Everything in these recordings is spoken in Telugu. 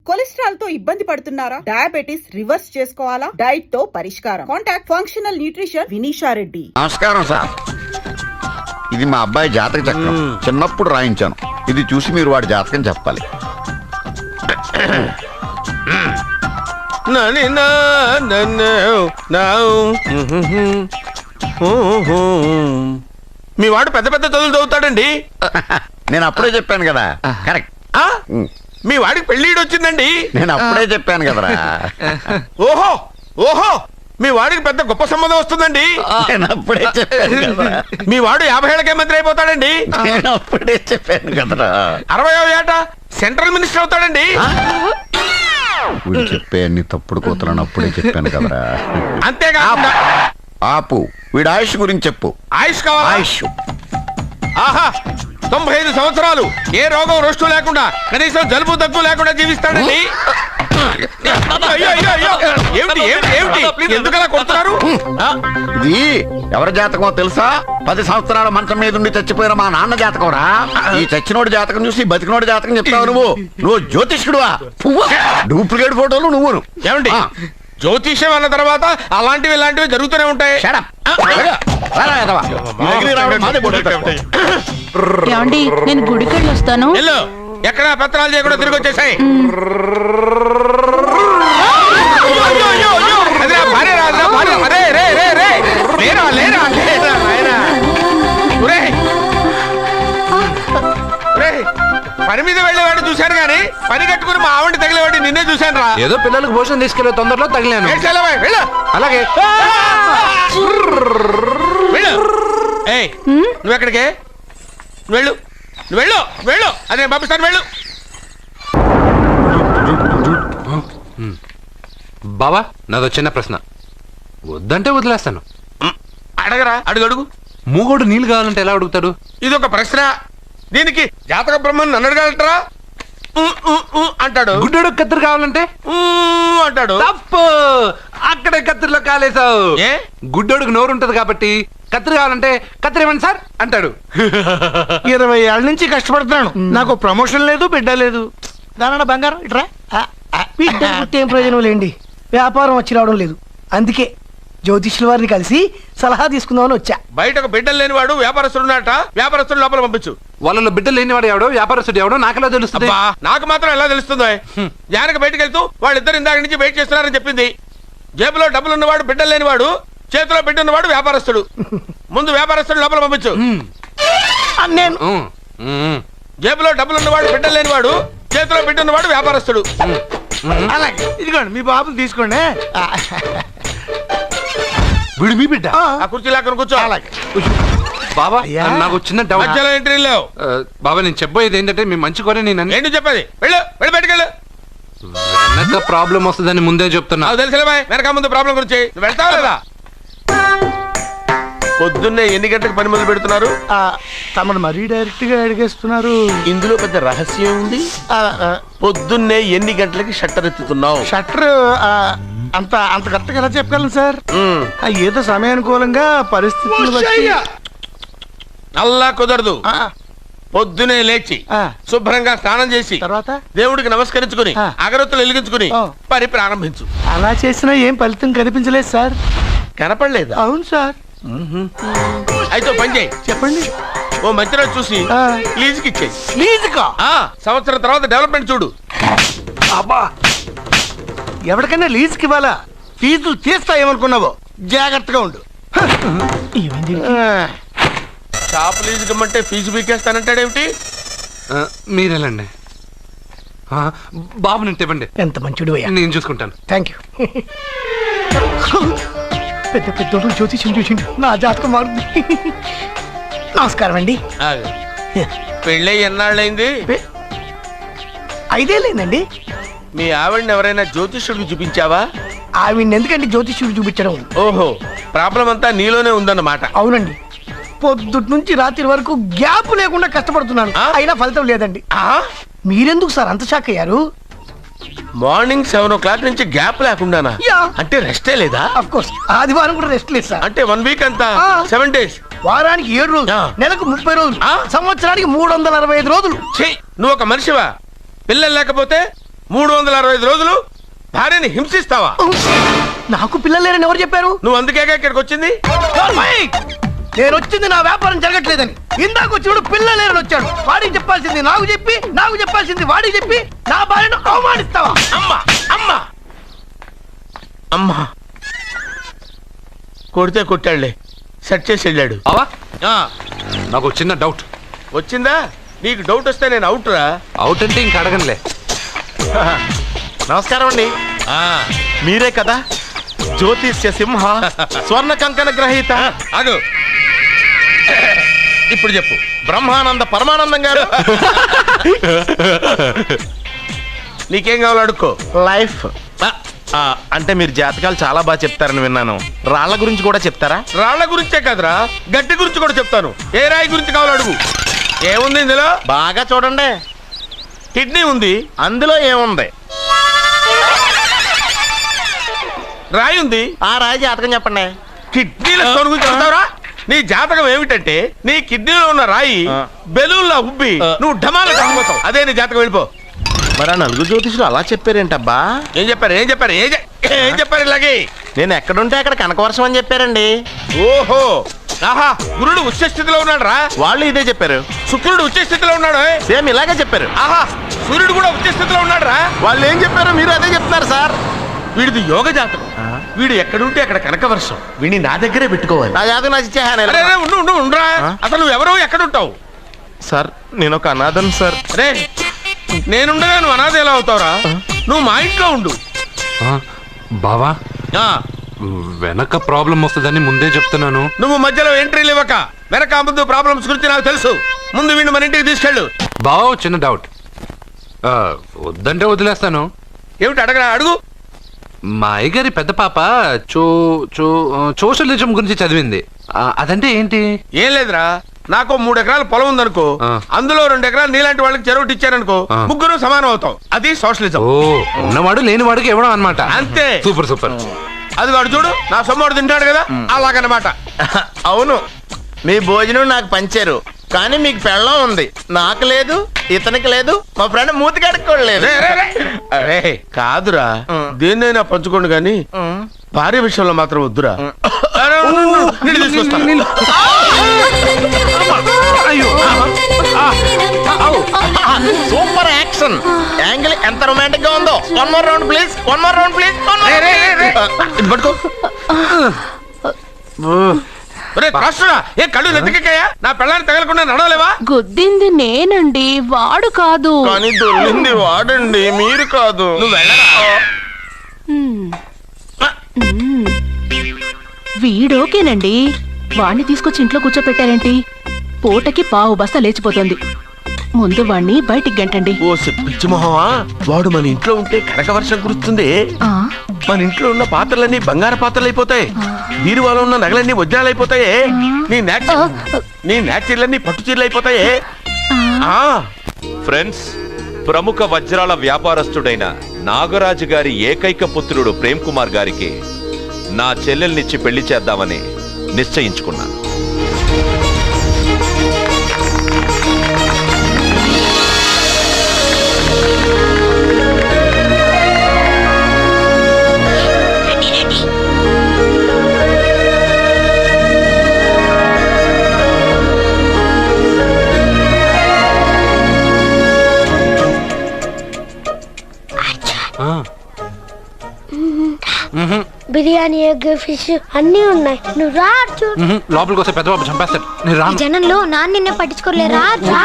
కొలెస్ట్రాల్ తో ఇబ్బంది పడుతున్నారా? డయాబెటిస్ రివర్స్ చేసుకోవాలా? డైట్ తో పరిష్కారం. Contact functional nutrition Vinisha Reddy. నమస్కారం సార్. ఇది మా అబ్బాయి జాతక చక్రం. చిన్నప్పుడు రాయించాను. ఇది చూసి మీరు వాడి జాతకం చెప్పాలి. మీ వాడు పెద్ద పెద్ద చదువులు చదువుతాడండి. నేను అప్పుడే చెప్పాను కదా. కరెక్ట్. మీ వాడికి పెళ్ళిడు వచ్చిందండి. నేను అప్పుడే చెప్పాను కదరా. ఓహో ఓహో మీ వాడికి పెద్ద గొప్ప సంబంధం వస్తుందండి. నేను అప్పుడే చెప్పాను కదా. మీ వాడు 50 ఏళ్ళకే మంత్రి అయిపోతాడండి. నేను అప్పుడే చెప్పాను కదరా. 60వ ఏట సెంట్రల్ మినిస్టర్ అవుతాడండి. వీడు చెప్పే అన్ని తప్పుడు కూతురని అప్పుడే చెప్పాను కదరా. అంతేకాకుండా ఆపు, వీడు ఆయుష్ గురించి చెప్పు. ఆయుష్ కావాలా? ఆయుష్ ఆహా 95 సంవత్సరాలు ఏ రోగం రోష్టు లేకుండా కనీసం జలుబు దగ్గు లేకుండా జీవిస్తాడండి. ఏమిటి ఏమిటి ఏమిటి ఎందుకలా కొడుతున్నారు? ఇది ఎవరి జాతకమో తెలుసా? 10 సంవత్సరాల మంచం మీద ఉండి చచ్చిపోయిన మా నాన్న జాతకం రా. ఈ చచ్చినోడి జాతకం చూసి బతికినోడి జాతకం చెప్తావు నువ్వు జ్యోతిష్కుడువా? డూప్లికేట్ ఫోటోలు నువ్వును. ఏమండి జ్యోతిష్యం అన్న తర్వాత అలాంటివి ఇలాంటివి జరుగుతూనే ఉంటాయి. ఏమండి నేను గుడికెళ్ళి వస్తాను. ఎక్కడ పత్రాలు చేయకుండా తిరిగి వచ్చేసాయి. పని మీద వెళ్ళేవాడిని చూశాను కానీ పని కట్టుకుని మా ఆవిడ తగిలేవాడిని నిన్నే చూశాను రా. ఏదో పిల్లలకు భోజనం తీసుకెళ్లే తొందరలో తగిలాను. అలాగే నువ్వు ఎక్కడికే? వెళ్ళు వెళ్ళు వెళ్ళు. అదే పంపిస్తాను వెళ్ళు. బావా నాదో చిన్న ప్రశ్న. వద్దంటే వదిలేస్తాను. అడగరా? అడుగు అడుగు. మూగోడు నీళ్ళు కావాలంటే ఎలా అడుగుతాడు? ఇది ఒక ప్రశ్న. దీనికి జాతక బ్రహ్మను నన్ను అడగలటరా? అంటాడు. గుడ్డోడు కత్తిరి కావాలంటే అంటాడు. తప్పు. అక్కడే కత్తిరిలో కాలేసావు. గుడ్డోడుకు నోరు ఉంటది కాబట్టి కత్తిరి కావాలంటే కత్తిరి ఇవ్వండి సార్ అంటాడు. 20 ఏళ్ళ నుంచి కష్టపడుతున్నాను. నాకు ప్రమోషన్ లేదు, బిడ్డ లేదు. దానన్న బంగారం ఇట్రా. బిడ్డ పుట్టే ప్రయోజనం లేండి. వ్యాపారం వచ్చి రావడం లేదు. అందుకే జ్యోతిష్యుల వారిని కలిసి సలహా తీసుకుందామని వచ్చా. బయటకు బిడ్డలు లేనివాడు వ్యాపారస్తుడు ఉన్నట. వ్యాపారస్తుడు లోపల పంపించు. వాళ్ళలో బిడ్డలు లేనివాడు ఎవడో వ్యాపారస్తుడు ఎవడో నాకెలా తెలుస్తుంది? నాకు మాత్రం ఎలా తెలుస్తుందో? జానకి బయటకు వెళ్తూ వాళ్ళిద్దరు ఇందాక నుంచి వెయిట్ చేస్తున్నారని చెప్పింది. జేబులో డబ్బులు ఉన్నవాడు బిడ్డలు లేనివాడు, చేతిలో బిడ్డ ఉన్నవాడు వ్యాపారస్తుడు. ముందు వ్యాపారస్తుడు లోపల పంపించు. నేను జేబులో డబ్బులు ఉన్నవాడు బిడ్డలు లేనివాడు, చేతిలో బిడ్డ ఉన్నవాడు వ్యాపారస్తుడు. అలాగే ఇదిగోండి మీ బాబుని తీసుకోండి. వీడు మీ బిడ్డ? ఆ కుర్చీ లాక్కను కూర్చో. బాబా నాకు చిన్న డౌట్. మధ్యలో ఎంట్రీ లేవు. బాబా నేను చెప్పబోయేది ఏంటంటే మీ మంచి కోరే నేను ఏంటి చెప్పేది? వెళ్ళు వెళ్ళి బయటకు వెళ్ళు. వెనక ప్రాబ్లం వస్తుందని ముందే చెప్తున్నా. తెలుసులే బాయ్. వెనక ముందు ప్రాబ్లం గురించి వెళ్తావా లేదా? పొద్దున్నే ఎన్ని గంటలకు పని మొదలు పెడుతున్నారు? తమను మరీ డైరెక్ట్ గా అడిగేస్తున్నారు. ఇందులో పెద్ద రహస్యం ఉంది. పొద్దున్నే ఎన్ని గంటలకి షట్టర్ ఎత్తుతున్నావు? షట్టర్ అంత కరెక్ట్గా ఎలా చెప్పగలను సార్? ఏదో సమయానుకూలంగా పరిస్థితులు బట్టి. అల్లా కుదరదు. పొద్దునే లేచి శుభ్రంగా స్నానం చేసి తర్వాత దేవుడికి నమస్కరించుకుని అగరత్తులు వెలిగించుకుని పని ప్రారంభించు. అలా చేసినా ఏం ఫలితం కనిపించలేదు సార్. కనపడలేదు? అవును సార్. అయితే పని చేయి. చెప్పండి. ఓ మంచి రోజు చూసి లీజుకి ఇచ్చేయి. లీజుకా? సంవత్సరం తర్వాత డెవలప్మెంట్ చూడు. అబ్బా ఎవరికైనా లీజుకి ఇవ్వాలా? ఫీజులు తీస్తాయేమనుకున్నావో? జాగ్రత్తగా ఉండు. షాప్ లీజుకి ఇమ్మంటే ఫీజు పీకేస్తానంటాడేమిటి? మీరేలండి. బాబు నేను ఇవ్వండి. ఎంత మంచిడు. నేను చూసుకుంటాను. Thank you. పెద్ద పెద్దోడు జ్యోతిష్యం చూసిండు. నా జాతకం మారుంది. నమస్కారం అండి. పెళ్ళి ఎన్నాళ్ళైంది? 5 ఏళ్ళైందండి. మీ ఆవిడని ఎవరైనా జ్యోతిష్యుడికి చూపించావా? ఆవిడ ఎందుకండి జ్యోతిష్యుడు చూపించడం? ఓహో ప్రాబ్లం అంతా నీలోనే ఉందన్నమాట. అవునండి. పొద్దుటి నుంచి రాత్రి వరకు గ్యాప్ లేకుండా కష్టపడుతున్నాను. అయినా ఫలితం లేదండి. మీరెందుకు సార్ అంత షాక్ అయ్యారు? మార్నింగ్ 7 o'clock నుంచి గ్యాప్ లేకుండానా? అంటే రెస్టే లేదా? ఆఫ్ కోర్స్ ఆదివారం కూడా రెస్ట్ లేదు సార్. అంటే 1 వీక్ అంతా 7 days. వారానికి 7 రోజులు, నెలకు 30 రోజులు, సంవత్సరానికి 365 రోజులు. నువ్వు ఒక మనిషివా? పిల్లలు లేకపోతే 365 రోజులు భార్యని హింసిస్తావా? నాకు పిల్లలు లేరని ఎవరు చెప్పారు? నువ్వు అందుకేగా ఇక్కడికి వచ్చింది. నేను వచ్చింది నా వ్యాపారం జరగట్లేదని. ఇందాక వచ్చినప్పుడు పిల్లలు లేరని వచ్చాడు. వాడికి చెప్పాల్సింది నాకు చెప్పి, నాకు చెప్పాల్సింది వాడికి చెప్పి నా భార్యను అవమానిస్తావా? అమ్మా అమ్మా అమ్మా కొడితే కొట్టాడులే, సెట్ చేసి వెళ్ళాడు. బావా ఆ, నాకు చిన్న డౌట్. వచ్చిందా? నీకు డౌట్ వస్తే నేను అవుట్ రా. అవుట్ అంటే ఇంక అడగనులే. నమస్కారం అండి. మీరే కదా జ్యోతిష్య సింహ స్వర్ణ కంకణ గ్రహీత? అదు ఇప్పుడు చెప్పు. బ్రహ్మానంద పరమానందం గారు. నీకేం కావాలో అడుక్కో. లైఫ్ అంటే మీరు జాతకాలు చాలా బాగా చెప్తారని విన్నాను. రాళ్ల గురించి కూడా చెప్తారా? రాళ్ల గురించే కదరా, గట్టి గురించి కూడా చెప్తాను. ఏ రాయి గురించి కావాలో అడుగు. ఏముంది ఇందులో? బాగా చూడండి. కిడ్నీ ఉంది. అందులో ఏముంది? రాయి ఉంది. ఆ రాయి జాతకం చెప్పండి. కిడ్నీల స్టోన్ గురించి చెప్తావురా? నీ జాతకం ఏమిటంటే నీ కిడ్నీలో ఉన్న రాయి బెలూన్లా ఉబ్బి నువ్వు ఢమాల చచ్చిపోతావు. అదే నీ జాతకం. వెళ్ళిపో. మరి ఆ నలుగురు జ్యోతిషులు అలా చెప్పారేంటబ్బా? ఏం చెప్పారు? ఏం చెప్పారు? ఏం చెప్పారు? ఇలాగే నేను ఎక్కడుంటే అక్కడ కనకవర్షం అని చెప్పారండి. ఓహో, ఆహా, గురుడు ఉచ్చ స్థితిలో ఉన్నాడు రా. వాళ్ళు ఇదే చెప్పారు. శుక్రుడు ఉచ్చ స్థితిలో ఉన్నాడు. సేమ్ ఇలాగే చెప్పారు. ఆహా, సూర్యుడు కూడా ఉచ్చ స్థితిలో ఉన్నాడు రా. వాళ్ళు ఏం చెప్పారు మీరు అదే చెప్తున్నారు సార్. వీడిది యోగ జాతకం. వీడు ఎక్కడుంటే అక్కడ కనకవర్షం. వీడిని నా దగ్గరే పెట్టుకోవాలి. నా జాతకం నాకు ఇచ్చేహాను. అరే, అరే, ఉండు ఉండు ఉండురా. అసలు నువ్వు ఎవరో ఎక్కడుంటావు? సార్ నేను ఒక అనాథను సార్. అరే, నేనుండగా నువ్వు అనాథ ఎలా అవుతావురా? నువ్వు మా ఇంట్లో ఉండు. బావా ఆ, వెనక ప్రాబ్లం వస్తుందని ముందే చెప్తున్నాను. నువ్వు మధ్యలో ఎంట్రీలు ఇవ్వక. వెనక ముందు ప్రాబ్లమ్స్ గురించి నాకు తెలుసు. ముందు వీడిని మన ఇంటికి తీసుకెళ్ళు. బావా చిన్న డౌట్. వద్దంటే వదిలేస్తాను. ఏమిటి అడగరా? అడుగు. మా అయ్యగారి పెద్ద పాప సోషలిజం గురించి చదివింది. అదంటే ఏంటి? ఏం లేదురా, నాకు 3 ఎకరాల పొలం ఉందనుకో, అందులో 2 ఎకరాలు నీలాంటి వాళ్ళకి చెరువు ఇచ్చారనుకో, ముగ్గురు సమానం అవుతాం. అది సోషలిజం. ఓ, ఉన్నవాడు లేనివాడికి ఇవ్వడం అన్నమాట. అంతే. Super super. అది వాడు చూడు, నా సొమ్మడు తింటాడు కదా, అలాగనమాట. అవును, మీ భోజనం నాకు పంచారు, కానీ మీకు పెళ్ళం ఉంది, నాకు లేదు, ఇతనికి లేదు, మా ఫ్రెండ్ మూతి కడుక్కోలేదు. అరే కాదురా, దేన్నైనా పంచుకోండి కానీ భార్య విషయంలో మాత్రం వద్దురా. నీళ్ళు తీసుకొస్తాను. సూపర్ యాక్షన్ యాంగిల్ ఎంత రొమాంటిక్ గా ఉందో. One more round please, one more round please. ఇది పట్టుకో. ఏ కళ్ళు నెత్తికెక్కాయా? నా పెళ్ళాన్ని తగలకుండా నడవలేవా? గుద్దింది నేనండి, వాడు కాదు. కానీ దొల్లింది వాడండి, మీరు కాదు. నువ్వు వెళ్ళరా. వీడోకేనండి, వాణ్ణి తీసుకొచ్చి ఇంట్లో కూర్చోపెట్టారేంటి? పూటకి పావు బస్తా లేచిపోతుంది. ముందు వాణ్ణి బయటికి గంటండి. ఓ పిచ్చి మొహమా, వాడు మన ఇంట్లో ఉంటే కనక వర్షం కురుస్తుంది. ఆ, మన ఇంట్లో ఉన్న పాత్రలన్నీ బంగారు పాత్రలు అయిపోతాయి. బీరువాలో ఉన్న నగలన్నీ వజ్రాలు అయిపోతాయి. నీ నాచీర్లన్నీ పట్టు చీరలు అయిపోతాయి. ఫ్రెండ్స్, ప్రముఖ వజ్రాల వ్యాపారస్తుడైన నాగరాజు గారి ఏకైక పుత్రుడు ప్రేమ్ కుమార్ గారికి నా చెల్లెల్నిచ్చి పెళ్లి చేద్దామని నిశ్చయించుకున్నాను. బిర్యానీ, ఎగ్, ఫిష్ అన్నీ ఉన్నాయి. నువ్వు రా చూడు. లోపలికి వస్తే పెద్ద బాబు చంపేస్తాడు. నేను ఈ రాను. జనంలో నాన్న నిన్నే పట్టించుకోలే. రా రా.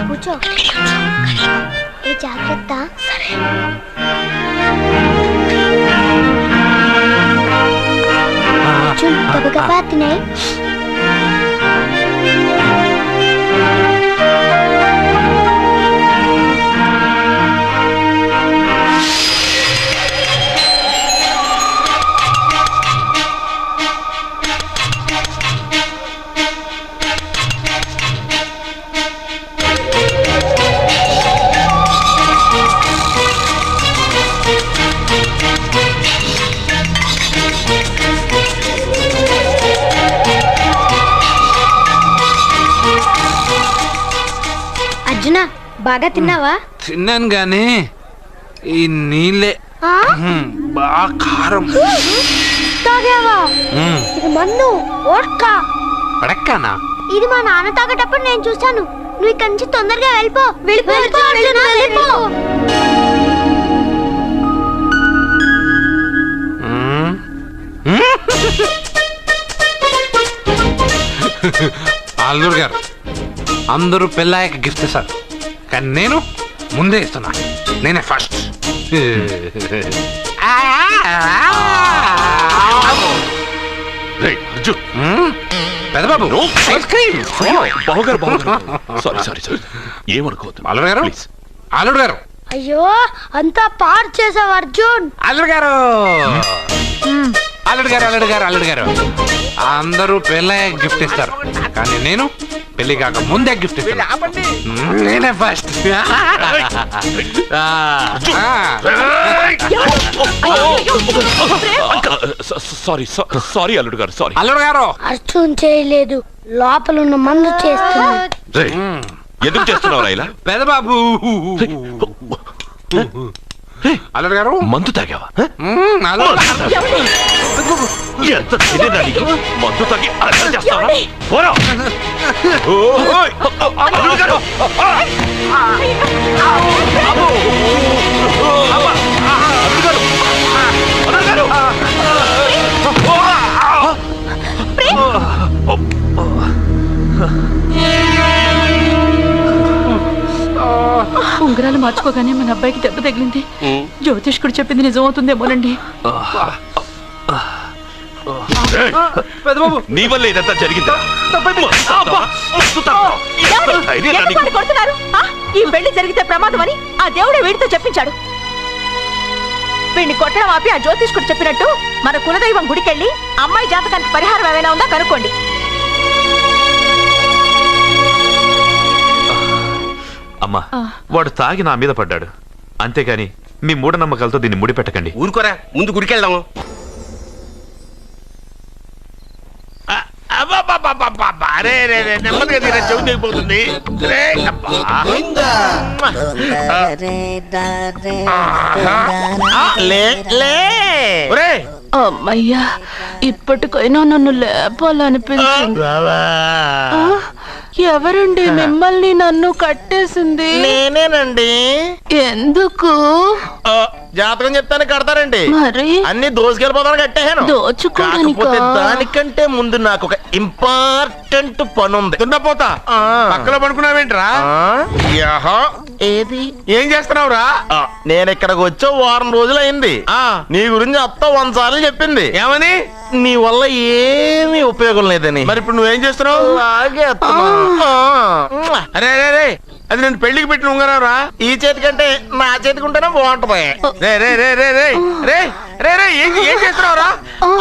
కూర్చో. ఏ జాగ్రత్త. చూడు, గబగబా తినాయి. అర్జున బాగా తిన్నావా? తిన్నాను గానీ ఈ నీళ్ళే ఆ? బాగా కారం. తాగావా? ఇది మన్ను ఓట్కా. పడక్కానా? ఇది మా నాన్న తాగేటప్పుడు నేను చూశాను. నువ్వు ఇక్కడి నుంచి తొందరగా వెళ్ళిపో. వెళ్ళిపో అర్జున, వెళ్ళిపో. అల్లుడు గారు అందరూ పెళ్ళాయక గిఫ్ట్ ఇస్తారు, కానీ నేను ముందే ఇస్తున్నా. నేనే ఫస్ట్. పెద్దబాబు ఐస్ క్రీమ్. ఏమనుకోవద్దు అల్లుడు గారు, అల్లుడు గారు, అయ్యో అంతా పాడు చేసావు అర్జున్. అల్లుడు గారు, అల్లుడు గారు, అల్లుడు గారు, అల్లుడు గారు, అందరూ పెళ్ళాయక గిఫ్ట్ ఇస్తారు, కానీ నేను పెళ్లి కాక ముందే గిఫ్ట్ ఇస్తాను. నేనే ఫస్ట్. సారీ అల్లుడు గారు, సారీ. అల్లుడు గారు, అర్జున్ చేయలేదు, లోపల ఉన్న మందు చేస్తున్నాడు. ఎందుకు చేస్తున్నావు ఇలా? పెద్దబాబు, అల్లుడు గారు, మందు తాగావా? అల్లుడు ఎంత తెలియదా నీకు? మందు తాగి అలా చేస్తావా? పోరా! ఓయ్! అల్లుడు గారు! అల్లుడు గారు! ఉంగరాలు మార్చుకోగానే మన అబ్బాయికి దెబ్బ తగిలింది. జ్యోతిష్కుడు చెప్పింది నిజమవుతుందేమోనండి. పెద్దబాబు, నీ వల్ల ఇదంతా జరిగిందా? ఈ పెళ్లి జరిగితే ప్రమాదం అని ఆ దేవుడే వీడితో చెప్పించాడు. వీడిని కొట్టడం ఆపి ఆ జ్యోతిష్కుడు చెప్పినట్టు మన కులదైవం గుడికెళ్ళి అమ్మాయి జాతకానికి పరిహారం ఏమైనా ఉందా కనుక్కోండి. అమ్మా, వాడు తాగి నా మీద పడ్డాడు, అంతేగాని మీ మూఢనమ్మకాలతో దీన్ని ముడిపెట్టకండి. ఊరుకోరా, ముందు గుడికెళ్దాము. నెమ్మదిగా తీరా, చెవి తెగిపోతుంది. అమ్మయ్యా, ఇప్పటికైనా నన్ను లేపాలనిపించింది. ఎవరండి మిమ్మల్ని నన్ను కట్టేసింది? నేనేనండి. ఎందుకు? జాతకం చెప్తాను కడతారండి. మరి అన్ని దోసుకెళ్ళిపోతాను కట్టేహాను. దోచుకోవడానికా? కాకపోతే దానికంటే ముందు నాకు ఒక ఇంపార్టెంట్ పని ఉంది. దున్నపోతా పక్కలో పడుకున్నావేంట్రా? ఏది? ఏం చేస్తున్నావురా? నేను ఇక్కడికి వచ్చే వారం రోజులు అయింది. నీ గురించి అత్త 100 సార్లు చెప్పింది. ఏమని? నీ వల్ల ఏమీ ఉపయోగం లేదని. మరి ఇప్పుడు నువ్వేం చేస్తున్నావు? అలాగే అరే అరే అరే, అది నేను పెళ్లికి పెట్టిన ఉంగరారా. ఈ చేతి కంటే నా చేతికి ఉంటేనే బాగుంటది. రే రే రే రే రే రే రే రే ఏం చేస్తున్నావురా?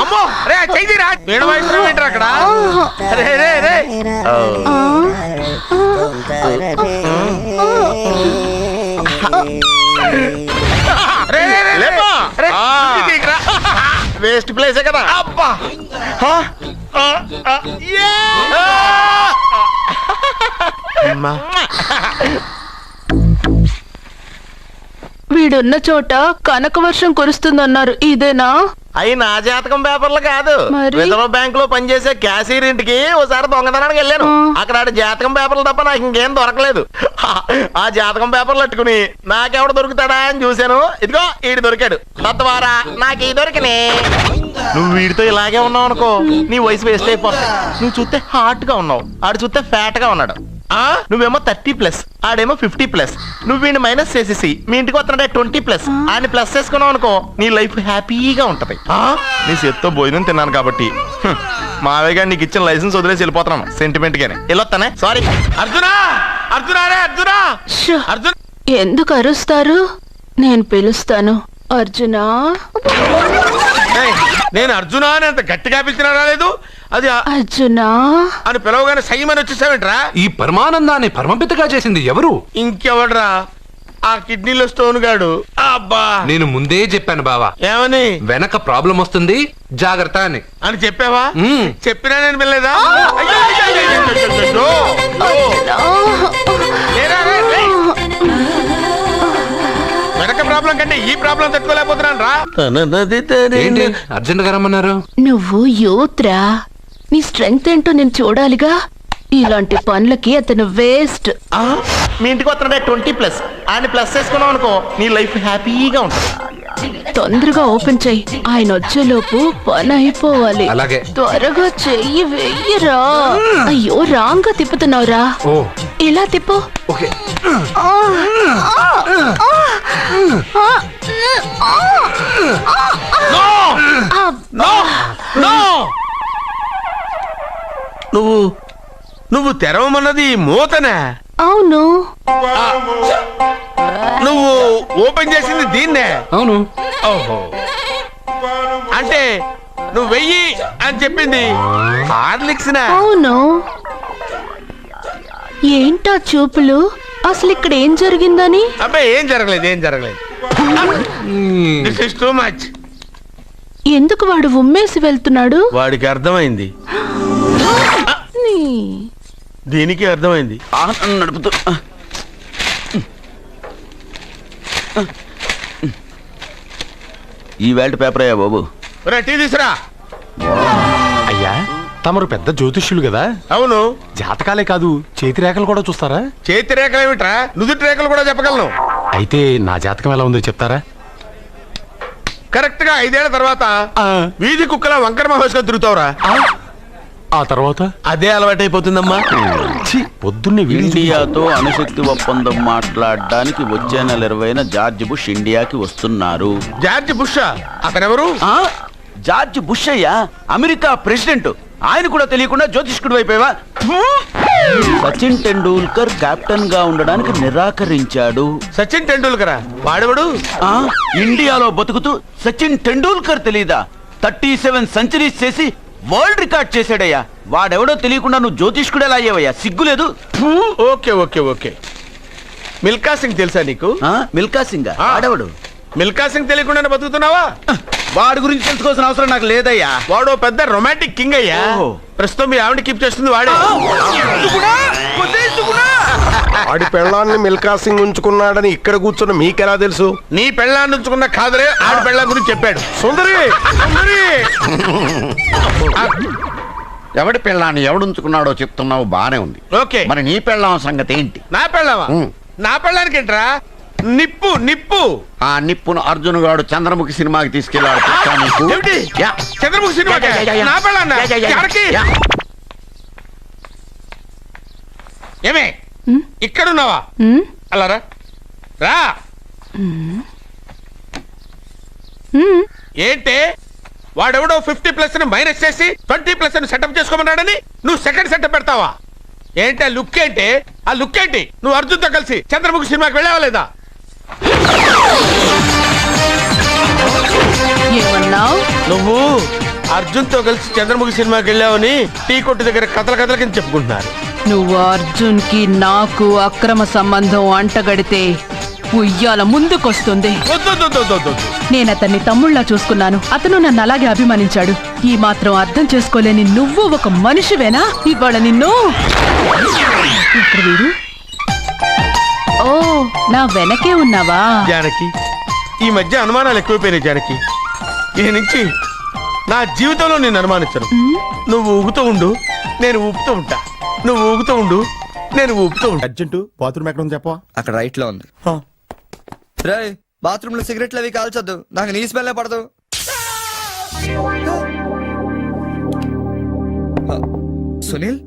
అమ్మో రే, చెయ్యిరా. వీణ వాయిస్తున్నావు ఏంట్రా అక్కడ? రే రే రే వేస్ట్ ప్లేసే కదా. అబ్బా వీడున్న చోట కనక వర్షం కురుస్తుందన్నారు, ఇదేనా? అయి నా జాతకం పేపర్లు కాదు. మరి? రిజర్వ్ బ్యాంక్ లో పనిచేసే క్యాషియర్ ఇంటికి ఓసారి దొంగతనానికి వెళ్ళాను. అక్కడ ఆడ జాతకం పేపర్లు తప్ప నాకు ఇంకేం దొరకలేదు. ఆ జాతకం పేపర్లు పట్టుకుని నాకెవడు దొరుకుతాడా అని చూశాను. ఇదిగో ఈడు దొరికాడు. తద్వారా నాకు ఈ దొరికినే. నువ్వు వీడితో ఇలాగే ఉన్నావు అనుకో, నీ వయసు వేస్ట్ అయిపోతుంది. నువ్వు చూస్తే హాట్ గా ఉన్నావు, ఆడు చూస్తే ఫ్యాట్ గా ఉన్నాడు. నువ్వేమో 30+, ఆడేమో 50+. నువ్వు వీడిని మైనస్ చేసేసి మీ ఇంటికి వస్తున్నాడే 20+, ఆయన ప్లస్ చేసుకున్నావు అనుకో, నీ లైఫ్ హ్యాపీగా ఉంటది. నీ చేత్తో భోజనం తిన్నాను కాబట్టి మావయ్య గారు నీకు ఇచ్చిన లైసెన్స్ వదిలేసి వెళ్ళిపోతున్నాను సెంటిమెంట్ గానే. వెళ్ళొస్తానే. సారీ. అర్జునా, అర్జునా రే అర్జునా, షో! అర్జున్. ఎందుకు అరుస్తారు? నేను పిలుస్తాను. అర్జునా, నేను అర్జునా అని అంత గట్టిగా పిలిచినా రాలేదు. అది అర్జునా అని పిలవగానే సైమని వచ్చేసావేంట్రా? ఈ పరమానందాన్ని పరమపితగా చేసింది ఎవరు? ఇంకెవడ్రా? ఆ కిడ్నీలో స్టోన్ గాడు. అబ్బా, నేను ముందే చెప్పాను బావా, ఏమని? వెనక ప్రాబ్లం వస్తుంది, జాగ్రత్త అని. అని చెప్పావా? చెప్పినా నేను వెళ్ళలేదా? అర్జునా. లేరా రే, లే. ఈ ప్రాబ్లం తట్టుకోలేకపోతున్నాను రా. ఏంటి అర్జెంట్ గా రమ్మన్నారు? నువ్వు యూత్రా, నీ స్ట్రెంగ్త్ ఏంటో నేను చూడాలిగా. ఇలాంటి పనులకి అతను వేస్ట్. మీ ఇంటికి వస్తున్నాడే 20+ ఆయన ప్లస్ చేసుకున్నావు అనుకో నీ లైఫ్ హ్యాపీగా ఉంటుంది. తొందరగా ఓపెన్ చెయ్యి, ఆయన వచ్చేలోపు పని అయిపోవాలి. అలాగే. త్వరగా చెయ్యి వెయ్యరా. అయ్యో రాంగ్ గా తిప్పుతున్నావురా. ఓ ఇలా తిప్పు. ఓకే. నువ్వు తెరవమన్నది మూతనే. అవును. నువ్వు ఓపెన్ చేసింది దీన్నే. అవును. ఓహో, అంటే నువ్వు వెయ్యి అని చెప్పింది హార్లిక్స్. అవును. ఏంటా చూపులు? అసలు ఇక్కడ ఏం జరిగిందని? అబ్బాయి ఏం జరగలేదు. This is too much. ఎందుకు వాడు ఉమ్మేసి వెళ్తున్నాడు? వాడికి అర్థమైంది, దీనికి అర్థమైంది. నడుపుతూ ఈ వేల్ట్ పేపర్ అయ్యా బాబు. టీ తీసురా. అయ్యా తమరు పెద్ద జ్యోతిష్యులు కదా. అవును. జాతకాలే కాదు చేతి రేఖలు కూడా చూస్తారా? చేతి రేఖలు ఏమిట్రా, నుదుటి రేఖలు కూడా చెప్పగలను. అయితే నా జాతకం ఎలా ఉందో చెప్తారా? కరెక్ట్ గా 5 ఏళ్ల తర్వాత వీధి కుక్కల వంకర మహేష్గా తిరుగుతావురా. ఆ తర్వాత అదే అలవాటైపోతుందమ్మా. పొద్దున్నే ఇండియాతో అణుశక్తి ఒప్పందం మాట్లాడడానికి వచ్చే నెల 20న జార్జ్ బుష్ ఇండియాకి వస్తున్నారు. జార్జ్ బుష్ అతనెవరు? జార్జ్ బుష్ అయ్యా, అమెరికా ప్రెసిడెంట్. ఆయన కూడా తెలియకుండా జ్యోతిష్కుడు అయిపోయావా? సచిన్ టెండూల్కర్ కెప్టెన్ గా ఉండడానికి నిరాకరించాడు. సచిన్ టెండూల్కరా? వాడెవడు? ఇండియాలో బతుకుతూ సచిన్ టెండూల్కర్ తెలీదా? 37 సెంచరీస్ చేసి వరల్డ్ రికార్డ్ చేశాడయ్యా. వాడెవడో తెలియకుండా నువ్వు జ్యోతిష్కుడు ఎలా అయ్యావయ్యా? సిగ్గులేదు. ఓకే. మిల్కా సింగ్ తెలుసా నీకు? మిల్కా సింగ్ వాడెవడు? మిల్కా సింగ్ తెలియకుండా బతుకుతున్నావా? వాడి గురించి తెలుసుకోవాల్సిన అవసరం నాకు లేదయ్యా. వాడు పెద్ద రొమాంటిక్ కింగ్ అయ్యా. ప్రస్తుతం మీ ఆవిడ కీప్ చేస్తుంది వాడే. వాడి పెళ్ళాన్ని మిల్కా సింగ్ ఉంచుకున్నాడని ఇక్కడ కూర్చున్న మీకెలా తెలుసు? నీ పెళ్ళాన్ని ఉంచుకున్న కాదరే ఆడి పెళ్ళాం గురించి చెప్పాడు. సుందరి ఎవడి పెళ్ళాన్ని ఎవడుంచుకున్నాడో చెప్తున్నావు, బానే ఉంది. ఓకే, మరి నీ పెళ్ళాం సంగతి ఏంటి? నా పెళ్ళావా? నా పెళ్ళానికి ఏంట్రా? నిప్పు. ఆ నిప్పును అర్జున్ గాడు చంద్రముఖి సినిమాకి తీసుకెళ్ళాడు. చంద్రముఖి సినిమా నా పెళ్ళాన్నా? ఏమే ఇక్కడున్నావా? అలా రా. ఏంటే వాడెవడో 50+ మైనస్ చేసి 20+ సెటప్ చేసుకోమన్నాడని నువ్వు సెకండ్ సెటప్ పెడతావా? ఏంటి ఆ లుక్ ఏంటి? ఆ లుక్ ఏంటి? నువ్వు అర్జున్తో కలిసి చంద్రముఖి సినిమాకి వెళ్ళావా లేదా? ఏమన్నావు? నువ్వు అర్జున్తో కలిసి చంద్రముఖి సినిమాకి వెళ్ళావని టీ కొట్టు దగ్గర కథల కింద చెప్పుకుంటున్నారు. నువ్వు అర్జున్ కి నాకు అక్రమ సంబంధం అంటగడితే ఉయ్యాల ముందుకొస్తుంది. నేను అతన్ని తమ్ముళ్లా చూసుకున్నాను. అతను నన్ను అలాగే అభిమానించాడు. ఈ మాత్రం అర్థం చేసుకోలేని నువ్వు ఒక మనిషివేనా? ఇవాళ నిన్ను వీడు. ఓ, నా వెనకే ఉన్నావా? జానకి, ఈ మధ్య అనుమానాలు ఎక్కువైపోయినాయి జానకి. ఈ నుంచి నా జీవితంలో నేను అనుమానించను. నువ్వు ఊగుతూ ఉండు, నేను ఊపుతూ ఉంటా. నువ్వు ఊగుతూ ఉండు, నేను ఊపుతూ ఉంటా. అర్జెంట్ బాత్రూమ్ ఎక్కడ ఉంది చెప్పవా? అక్కడ రైట్ లో ఉంది. బాత్రూమ్ లో సిగరెట్లు అవి కాల్చొద్దు, నాకు నీ స్మెల్ పడదు. సునీల్,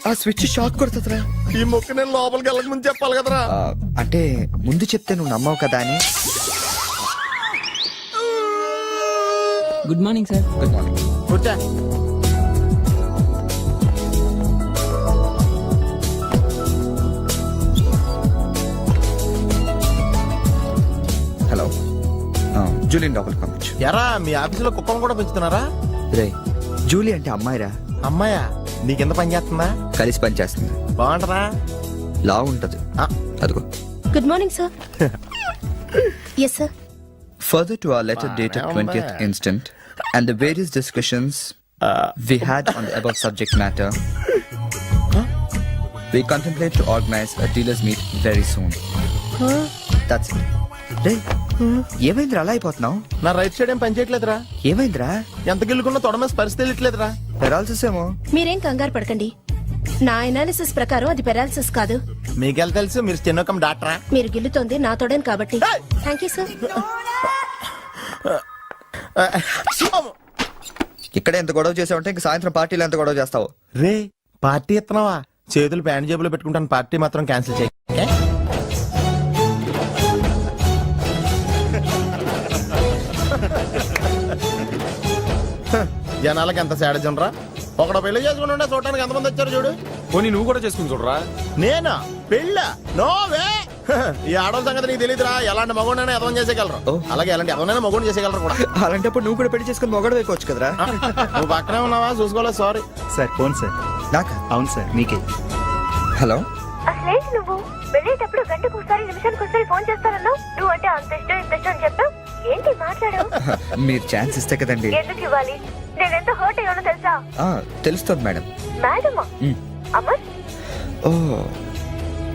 ఆ స్విచ్ షాక్ కొడుతుందిరా. ఈ మొక్క నేను లోపలికి వెళ్ళక ముందు చెప్పాలి కదరా. అంటే ముందు చెప్తే నువ్వు నమ్మవు కదా అని. Good morning sir. Good morning. కూర్చో. హలో, జూలియన్ లోపలికి పంపించు. ఎరా మీ ఆఫీసులో కుక్కను కూడా పెంచుతున్నారా? రే, జూలీ అంటే అమ్మాయిరా. అమ్మాయా? నీకెంత పని చేస్తుందా? కలిసి పని చేస్తుంది. బాగుంటదా? లా ఉంటది. అదిగో. Good morning sir. Yes sir. Further to our letter dated 20th instant and the various discussions we had on the above subject matter, We contemplate to organize a dealers meet very soon. That's it. రే ఏమైందిరా అలా అయిపోతున్నావు? నా రైట్ సైడ్ ఏం పనిచేయట్లేదురా. ఏమైందిరా? ఎంత గిల్లుకున్నా తొడమే పరిస్థితి తెలియట్లేదురా. పెరాలసిస్ ఏమో. మీరేం కంగారు పడకండి, నా ఎనాలిసిస్ ప్రకారం అది పెరాలసిస్ కాదు. మీకెళ్ళ తెలుసు, మీరు స్టెనోకం డాక్టరా? మీరు గిల్లుతోంది నా తోడని కాబట్టి. Thank you sir. ఇక్కడ ఎంత గొడవ చేసావంటే ఇంక సాయంత్రం పార్టీలో ఎంత గొడవ చేస్తావు? రే పార్టీ ఇస్తున్నావా? చేతులు ప్యాంట్ జేబులో పెట్టుకుంటాను, పార్టీ మాత్రం క్యాన్సిల్ చేయి. జనాలకి ఎంత సేడజం రా. ఒకడు పెళ్లి చేసుకుని ఉండే చూడటానికి ఎంతమంది వచ్చారు చూడు. పోనీ నువ్వు కూడా చేసుకుని చూడరా. నేనా పెళ్ళ? నోవే. ఈ ఆడవాళ్ళ సంగతి నీకు తెలియదురా. ఎలాంటి మగోడైనా ఎదవం చేసేయగలరు, అలాగే ఎలాంటి ఎవరైనా మగోడు చేసేయగలరు కూడా. అలాంటప్పుడు నువ్వు కూడా పెళ్లి చేసుకుని మొగడు వేయకోవచ్చు కదరా. నువ్వు పక్కనే ఉన్నావా? చూసుకోలేదు, సారీ సార్. Phone sir. నాకు? అవును సార్, మీకే. హలో. అసలేంటి నువ్వు వెళ్ళేటప్పుడు గంటకు ఒకసారి నిమిషానికి ఒకసారి ఫోన్ చేస్తానన్నావు. నువ్వు అంటే అంత ఇష్టం ఇంత ఇష్టం అని చెప్పావు. ఏంటి మాట్లాడావు? మీరు ఛాన్స్ ఇస్తే కదండి. ఎందుకు ఇవ్వాలి? నేను ఎంత హర్ట్ అయ్యానో తెలుసా? తెలుస్తుంది మేడం. మేడమా? అమర్? ఓ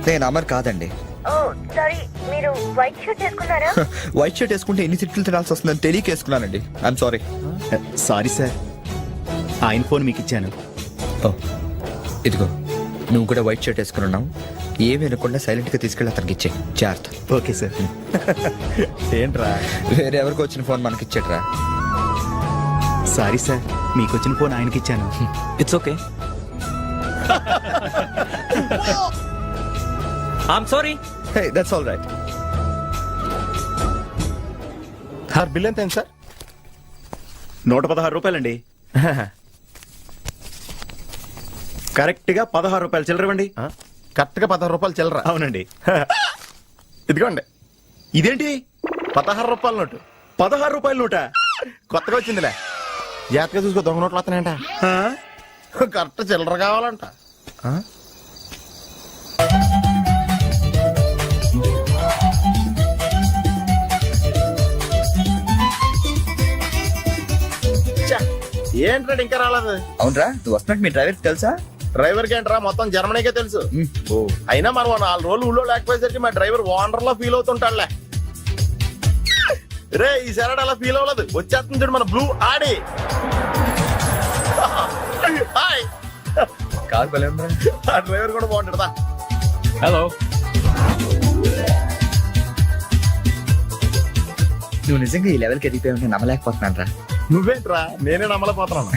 నేను అమర్ కాదండి. ఓ సారీ, మీరు వైట్ షర్ట్ వేసుకున్నారా? వైట్ షర్ట్ వేసుకుంటే ఎన్ని తిట్లు తినాల్సి వస్తుందని తెలియక వేసుకున్నానండి. I'm sorry. సారీ సార్, ఆయన ఫోన్ మీకు ఇచ్చాను. ఓ ఇదిగో, నువ్వు కూడా వైట్ షర్ట్ వేసుకుని ఉన్నావు. ఏమి అనకుండా సైలెంట్ గా తీసుకెళ్ళి అతనికి ఇచ్చే జాగ్రత్త. Okay sir. ఏంట్రా వేరే ఎవరికి వచ్చిన ఫోన్ మనకి ఇచ్చేట్రా? సారీ సార్, మీకు వచ్చిన ఫోన్ ఆయనకి ఇచ్చాను. It's okay. I'm sorry. Hey that's all right. Sir bill ఎంత సార్? 116 రూపాయలండి. కరెక్ట్ గా 16 రూపాయలు చిల్లరవండి. కరెక్ట్ గా 16 రూపాయలు చిల్లర? అవునండి. ఇదిగోండి. ఇదేంటి 16 రూపాయల నోటు? 16 రూపాయల నోట కొత్తగా వచ్చిందిలే. జాగ్రత్తగా చూసుకో, దొంగ నోట్లు వస్తున్నాయంట. కరెక్ట్ చిల్లర కావాలంట. ఏంట్రా ఇంకా రాలేదు? అవునరా, నువ్వు వస్తున్నట్టు మీ డ్రైవర్ తెలుసా? డ్రైవర్ కి ఏంట్రా, మొత్తం జర్మనీకే తెలుసు. అయినా మనం 4 రోజులు ఊళ్ళో లేకపోయేసరికి మా డ్రైవర్ వాండర్ లో ఫీల్ అవుతుంటాడులే. రే ఈ సరడ్ అలా ఫీల్ అవ్వలేదు, వచ్చేస్తుంది చూడు మన బ్లూ ఆడి. హాయ్. కార్ భలే ఉందిరా. ఆ డ్రైవర్ కూడా బాగుంటాడా? హలో. నువ్వు నిజంగా ఈ లెవెల్కి ఎదిగిపోయి ఉంటే నమ్మలేకపోతున్నాను రా. నువ్వేంట్రా, నేనే నమ్మలేకపోతున్నాను.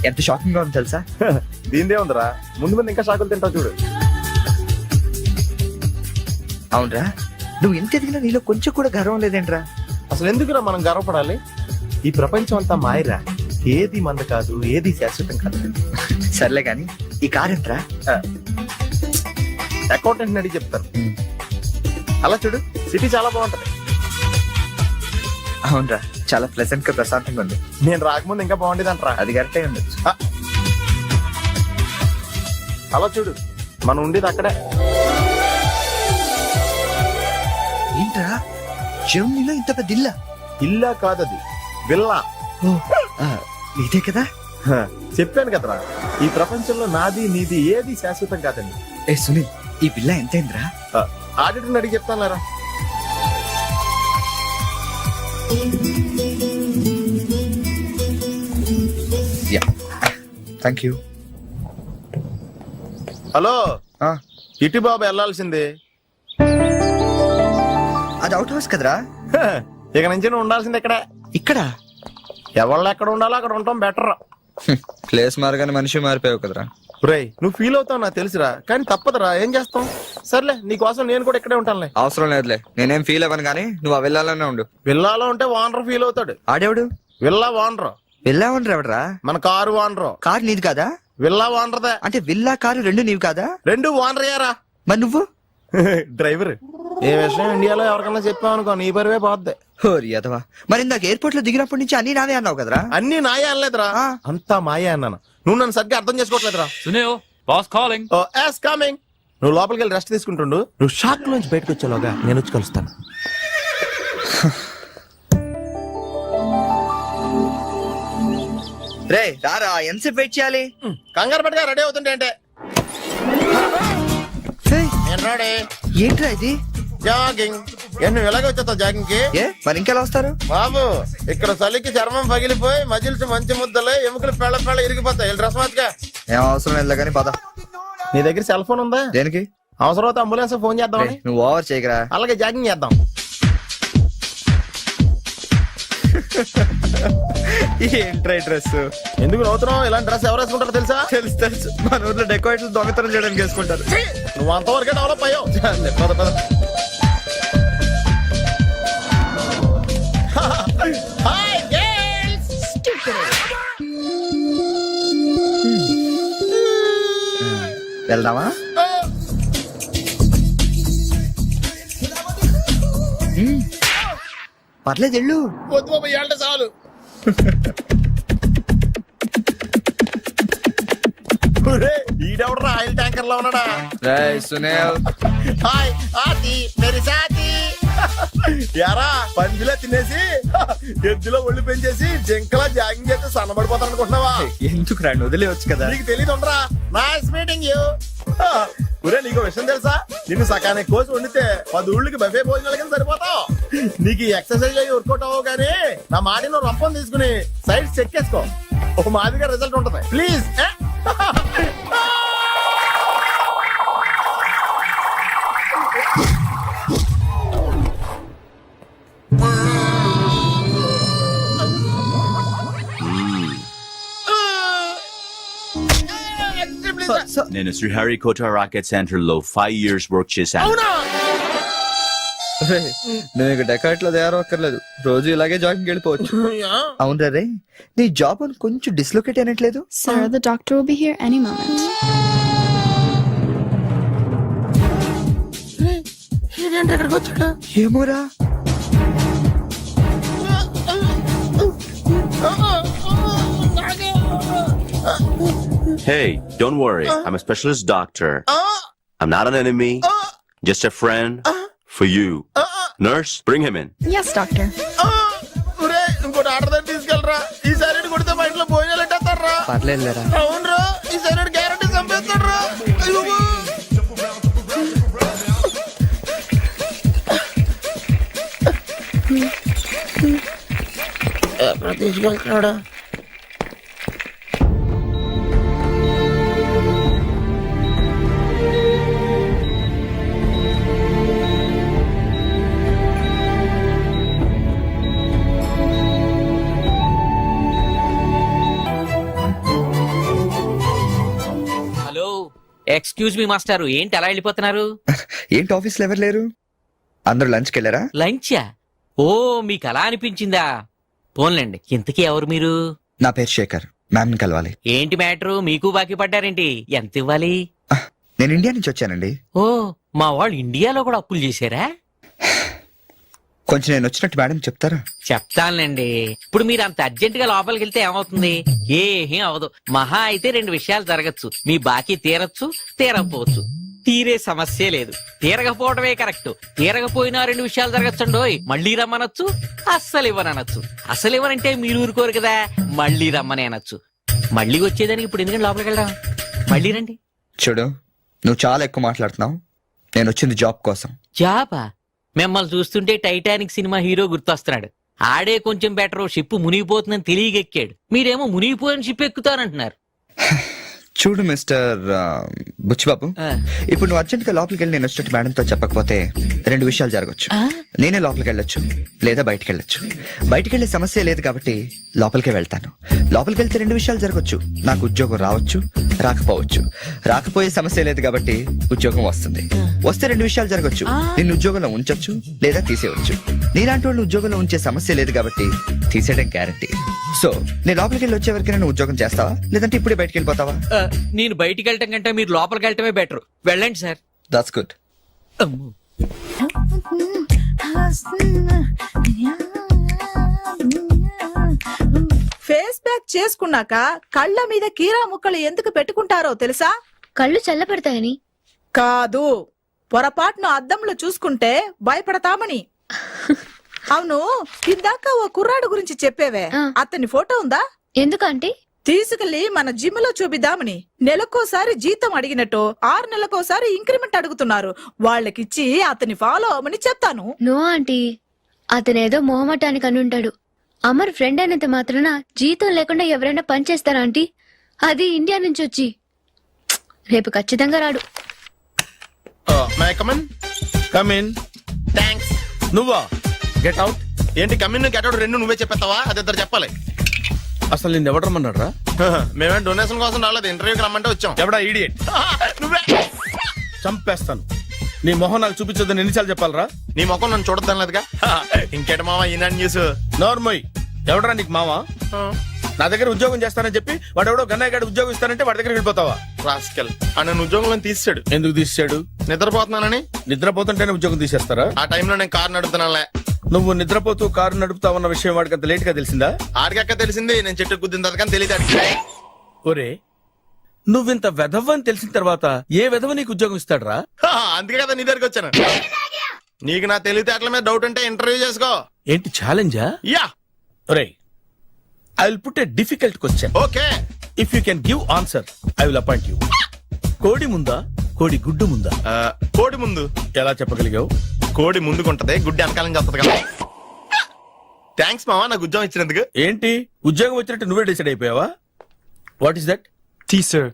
ఎంత షాకింగ్ గా ఉంది తెలుసా? దీనిదే ఉందిరా, ముందు ముందు ఇంకా షాకులు తింటావు చూడు. అవునరా, నువ్వు ఎంత ఎదిగినా నీలో కొంచెం కూడా గర్వం లేదేంట్రా? అసలు ఎందుకురా మనం గర్వపడాలి? ఈ ప్రపంచం అంతా మాయరా, ఏది మంద కాదు, ఏది శాశ్వతం కాదు. సర్లే గాని ఈ కార్ ఎంట్రా? అకౌంటెంట్ అడిగి చెప్తారు. అలా చూడు, సిటీ చాలా బాగుంటది. అవునరా, చాలా ప్లెజెంట్ గా ప్రశాంతంగా ఉంది. నేను రాకముందు ఇంకా బాగుండేది అంటారా? అది కరెక్టే ఉండొచ్చు. అలా చూడు, మనం ఉండేది అక్కడే. ఏంట్రా, జర్మనీలో ఇంత పెద్ద ఇల్లా? ఇల్లా కాదది, విల్లా. ఇదే కదా? చెప్పాను కదరా, ఈ ప్రపంచంలో నాది నీది ఏది శాశ్వతం కాదండి. ఏ సునీల్, ఈ విల్లా ఎంతైందిరా? ఆడిటర్ అడిగి చెప్తాను లేరా. Thank you. హలో, ఇటు బాబు వెళ్ళాల్సిందే. అది అవుట్ హౌస్ కదరా? ఇక నుంచి నువ్వు ఉండాల్సింది ఇక్కడ. ఇక్కడ ఎవళ్ళు ఎక్కడ ఉండాలో అక్కడ ఉండటం బెటర్. ప్లేస్ మారగానే మనిషి మారిపోయావు కదరా. రేయ్, నువ్వు ఫీల్ అవుతావు నాకు తెలుసురా, కానీ తప్పదురా, ఏం చేస్తాం. సర్లే, నీకోసం నేను కూడా ఇక్కడే ఉంటానులే. అవసరం లేదులే, నేనేం ఫీల్ అవ్వను కానీ నువ్వు ఆ విల్లాలోనే ఉండు. విల్లాలో ఉంటే వానర్ ఫీల్ అవుతాడు. ఆడేవాడు? Villa owner. విల్లా ఓనర్ ఎవడరా? మన కారు వానరు. కారు నీది కాదా? విల్లా వానరదే. అంటే విల్లా కారు రెండు నీవి కాదా? రెండు వానరయ్యారా. మరి నువ్వు డ్రైవర్. ఏ విషయం ఇండియాలో ఎవరికన్నా చెప్పావు అనుకో, నీ పరివే పోద్ది. అదవా, మరి ఇందాక ఎయిర్పోర్ట్ లో దిగినప్పటి నుంచి అన్ని నావే అన్నావు కదరా? అన్ని నాయే అనలేదురా, అంతా మాయే అన్నాను. నువ్వు నన్ను సరిగ్గా అర్థం చేసుకోవట్లేదురా. Sunil, boss calling. Oh yes coming. నువ్వు లోపలికి వెళ్ళి రెస్ట్ తీసుకుంటుండు, నువ్వు షాక్ నుంచి బయటకు వచ్చేలోగా నేను వచ్చి కలుస్తాను. రే రారా, ఎంతసేపు వెయిట్ చేయాలి? కంగారు పట్టుగా రెడీ అవుతుంటే అంటే ఏంట్రా ఇది? జాగింగ్. నువ్వు ఎలాగ వచ్చేస్తావు జాగింగ్ కి? ఏ మరి ఇంకెలా వస్తారు? బాబు ఇక్కడ చలికి చర్మం పగిలిపోయి మజిల్స్ మంచి ముద్దలే ఎముకలు పెళ్ళ పెళ్ళ ఇరిగిపోతాయి. డ్రెస్ మార్చుగా. ఏం అవసరం లేదు కానీ పద. నీ దగ్గర సెల్ ఫోన్ ఉందా? దేనికి? అవసరం అయితే అంబులెన్స్ ఫోన్ చేద్దాం. నువ్వు ఓవర్ చేయకరా. అలాగే జాగింగ్ చేద్దాం. ఏంట్రా డ్రెస్? ఎందుకు నవ్వుతున్నావు? ఇలాంటి డ్రెస్ ఎవరు వేసుకుంటారో తెలుసా? తెలుసు తెలుసు, మన ఊర్లో డెకోరేట్లు దొంగతనం చేయడానికి వేసుకుంటారు. నువ్వు అంతవరకే డెవలప్ అయ్యావు. పద పద. వెళ్దామా? పర్లేదు వెళ్ళు. వద్దు బాబు, ఏళ్ళ చాలు. ఈడెవడరా ఆయిల్ ట్యాంకర్ లో ఉన్నాడా? రేయ్ సునీల్. హాయ్ ఆతి మేరీ సాతి. యారా పందిలా తినేసి ఎద్దులో ఒళ్ళు పెంచేసి జింకలా జాగింగ్ చేస్తే సన్నబడిపోతాను అనుకుంటున్నావా? ఎందుకు రాండి, వదిలేవచ్చు కదా. నీకు తెలియదు ఉండరా? Nice meeting you. ఒరే నీకు విషయం తెలుసా? నిన్ను సకానికి కోసి వండితే 10 ఊళ్ళకి బఫే భోజనాల కింద సరిపోతావు. నీకు ఈ ఎక్సర్సైజ్ అయ్యి వర్కౌట్ అవ్వవు కానీ నా మాట నువ్వు రంపం తీసుకుని సైడ్ చెక్ చేసుకో. ఒక మాదిరిగా రిజల్ట్ ఉంటుంది. ప్లీజ్. నేను శ్రీహరికోట రాకెట్ సెంటర్ లో 5 years వర్క్ చేశాను. నువ్వు ఇక డెకాట్ లో తయారక్కర్లేదు, రోజు ఇలాగే జాగింగ్ వెళ్ళిపోవచ్చు. అవును రే, నీ జాబ్ అని కొంచెం dislocate అయినట్లేదు? Sir, the doctor will be here any moment. ఏమోరా. Hey, don't worry. I'm a specialist doctor. I'm not an enemy. Just a friend for you. Nurse, bring him in. Yes, doctor. ఇంకోటి ఆర్డర్ దగ్గర తీసుకెళ్ళరా. ఈ సైడ్ కొడితే మా ఇంట్లో భోజనాలు ఎట్టేస్తారా? పర్లేదురా. అవునరా, ఈ సైడ్ గ్యారంటీ చంపేస్తారా? తీసుకెళ్తున్నాడా? హలో, ఎక్స్క్యూజ్ మీ మాస్టారు, ఏంటి అలా వెళ్ళిపోతున్నారు? ఏంటి ఆఫీస్ లో ఎవరు లేరు? అందరూ లంచ్కి వెళ్ళారా? లంచా? ఓ, మీకు అలా అనిపించిందా? పోన్లేండి. ఇంతకీ ఎవరు మీరు? నా పేరు శేఖర్. మ్యామ్ కలవాలి. ఏంటి మ్యాటరు? మీకు బాకీ పడ్డారేంటి? ఎంత ఇవ్వాలి? నేను ఇండియా నుంచి వచ్చానండి. ఓ, మా వాళ్ళు ఇండియాలో కూడా అప్పులు చేశారా? కొంచెం నేను వచ్చినట్టు మేడం చెప్తారా? చెప్తానులేండి. ఇప్పుడు మీరు అంత అర్జెంట్ గా లోపలికి వెళ్తే ఏమవుతుంది? ఏం అవదు. మహా అయితే 2 విషయాలు జరగచ్చు. మీ బాకీ తీరచ్చు, తీరకపోవచ్చు. తీరే సమస్య లేదు. తీరకపోవడమే కరెక్ట్. తీరకపోయినా 2 విషయాలు జరగచ్చండోయ్. మళ్ళీ రమ్మనొచ్చు, అస్సలు ఇవ్వనొచ్చు. అసలు ఇవ్వనంటే మీరు ఊరుకోరు కదా, మళ్ళీ రమ్మని అనొచ్చు. మళ్ళీ వచ్చేదానికి ఇప్పుడు ఎందుకంటే లోపలికి వెళ్దాం. మళ్ళీ రండి. చూడు, నువ్వు చాలా ఎక్కువ మాట్లాడుతున్నావు. నేను వచ్చింది జాబ్ కోసం. జాబా? మిమ్మల్ని చూస్తుంటే టైటానిక్ సినిమా హీరో గుర్తొస్తున్నాడు. ఆడే కొంచెం బెటర్. షిప్ మునిగిపోతుందని తెలియగెక్కాడు. మీరేమో మునిగిపోయిన షిప్ ఎక్కుతానంటున్నారు. చూడు మిస్టర్ బుచ్చిబాబు, ఇప్పుడు నువ్వు అర్జెంట్ గా లోపలికి వెళ్ళి నేను వచ్చినట్టు మేడంతో చెప్పకపోతే 2 విషయాలు జరగచ్చు. నేనే లోపలికి వెళ్ళొచ్చు, లేదా బయటికి వెళ్ళొచ్చు. బయటికి వెళ్ళే సమస్య లేదు కాబట్టి లోపలికే వెళ్తాను. లోపలికి వెళ్తే 2 విషయాలు జరగచ్చు. నాకు ఉద్యోగం రావచ్చు, రాకపోవచ్చు. రాకపోయే సమస్య లేదు కాబట్టి ఉద్యోగం వస్తుంది. వస్తే 2 విషయాలు జరగచ్చు. నిన్ను ఉద్యోగంలో ఉంచొచ్చు, లేదా తీసేయవచ్చు. నీలాంటి వాళ్ళు ఉద్యోగంలో ఉంచే సమస్య లేదు కాబట్టి తీసేయడం గ్యారంటీ. సో నేను లోపలికి వెళ్ళి వచ్చే వరకు నేను ఉద్యోగం చేస్తావా, లేదంటే ఇప్పుడే బయటికి వెళ్ళిపోతావా? నేను బయటికి వెళ్ళటం కంటే మీరు లోపలికి వెళ్ళటమే బెటర్. వెళ్ళండి sir. That's good. Face pack చేసుకున్నాక కళ్ళ మీద కీరా ముక్కలు ఎందుకు పెట్టుకుంటారో తెలుసా? కళ్ళు చల్లబడతాయని కాదు, పొరపాటును అద్దంలో చూసుకుంటే భయపడతామని. అవును, ఇందాక ఓ కుర్రాడు గురించి చెప్పేవే, అతని ఫోటో ఉందా? ఎందుకంటే తీసుకెళ్లి మన జిమ్ లో చూపిద్దామని నెలకోసారి జీతం అడిగినట్టు 6 నెలలకోసారి ఇంక్రిమెంట్ అడుగుతున్నారు. వాళ్ళకిచ్చి అతని ఫాలో అవ్వమని చెప్తాను. నో ఆంటీ, అతనేదో మొహమాటానికి అనుంటాడు. అమర్ ఫ్రెండ్ అయినంత మాత్రాన జీతం లేకుండా ఎవరైనా పని చేస్తారా ఆంటీ? అది ఇండియా నుంచి వచ్చి. రేపు ఖచ్చితంగా రాడు. థ్యాంక్స్. నువ్వా? Get out. ఏంటి కమిన్ గెట్ అవుట్ రెండు నువ్వే చెప్పేస్తావా? అది ఇద్దరు చెప్పాలి. అసలు నేను ఎవరు రమ్మన్నారా? మేమే డొనేషన్ కోసం రాలేదు, ఇంటర్వ్యూకి రమ్మంటే వచ్చాం. ఎవడా ఈడియట్? నువ్వే. చంపేస్తాను. నీ మొహం నాకు చూపించొద్దని ఎన్నిసార్లు చెప్పాలరా? నీ ముఖం నన్ను చూడద్దాం లేదుగా. ఇంకేట మామ ఈనాడు న్యూస్. నోర్మోయ్, ఎవడరా నీకు మావా? నా దగ్గర ఉద్యోగం చేస్తానని చెప్పి వాడు ఎవడో గన్నయ్య గారి ఉద్యోగం ఇస్తానంటే వాడి దగ్గర వెళ్ళిపోతావా? రాస్కెల్. నన్ను ఉద్యోగంలో తీసాడు. ఎందుకు తీసాడు? నిద్రపోతున్నానని. నిద్రపోతుంటేనే ఉద్యోగం తీసేస్తారా? ఆ టైంలో నేను కారు నడుపుతున్నానులే. నువ్వు నిద్రపోతూ కారు నడుపుతావన్న విషయం వాడికి అంత లేట్ గా తెలిసిందా? ఆడికక్క తెలిసింది, నేను చెట్టు గుద్దిన తర్వాత కానీ తెలియదు. ఒరే, నువ్వింత వెధవ్ అని తెలిసిన తర్వాత ఏ వెధవ నీకు ఉద్యోగం ఇస్తాడరా? అందుకే కదా నీ దగ్గరికి వచ్చాను. నీకు నా తెలివితేటల మీద డౌట్ ఉంటే ఇంటర్వ్యూ చేసుకో. ఏంటి ఛాలెంజా? యా. ఒరే, I will put a difficult question. Okay. If you can give answer I will appoint you. కోడి ముందా, కోడి గుడ్డు ముందా? కోడి ముందు. ఎలా చెప్పగలిగావు? కోడి ముందుకుంటది, గుడ్డి వెనకాలని చేస్తుంది కదా. థ్యాంక్స్ మావా నాకు ఉద్యోగం ఇచ్చినందుకు. ఏంటి ఉద్యోగం వచ్చినట్టు నువ్వే డిసైడ్ అయిపోయావా? What is that? Tea sir.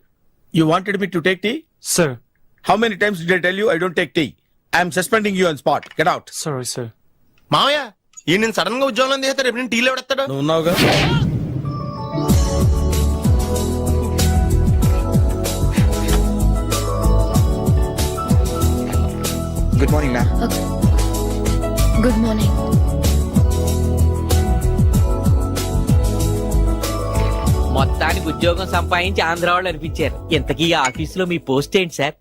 You wanted me to take tea? Sir. How many times did I tell you I don't take tea? I am suspending you on spot. Get out. Sorry, sir. మావయ్య ఈ నేను సడన్ గా ఉద్యోగంలో తీస్తే రేపు నేను టీలో పెడతాడు. నువ్వు ఉన్నావుగా. Good morning ma'am. Good morning. మొత్తానికి ఉద్యోగం సంపాదించి ఆంధ్ర వాళ్ళు అనిపించారు. ఇంతకీ ఈ ఆఫీసులో మీ పోస్ట్ ఏంటి సార్?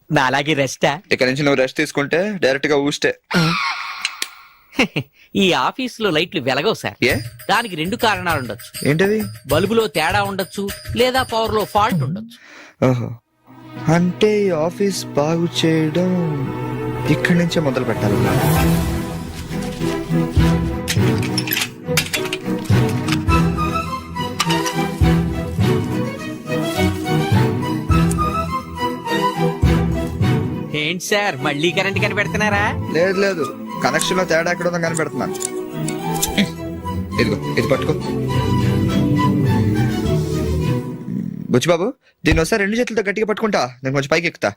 నా అలాగే రెస్టా? ఇక్కడ నుంచి నువ్వు రెస్ట్ తీసుకుంటే డైరెక్ట్ గా ఊస్తే. ఈ ఆఫీసులో లైట్లు వెలగవు సార్. ఏ? దానికి 2 కారణాలు ఉండొచ్చు. ఏంటది? బల్బులో తేడా ఉండొచ్చు, లేదా పవర్ లో ఫాల్ట్ ఉండొచ్చు. ఓహో, అంటే ఈ ఆఫీస్ బాగు చేయడం ఇక్కడి నుంచే మొదలు పెట్టాలి. ఏంటి సార్ మళ్ళీ కరెంట్ కనిపెడుతున్నారా? లేదు లేదు, కనెక్షన్ లో తేడా ఎక్కడ ఉందని కనిపెడుతున్నాను. ఇదిగో ఇది పట్టుకో. బుచ్చిబాబు, దీన్ని ఒకసారి 2 చేతులతో గట్టిగా పట్టుకుంటా, నేను కొంచెం పైకి ఎక్కుతా.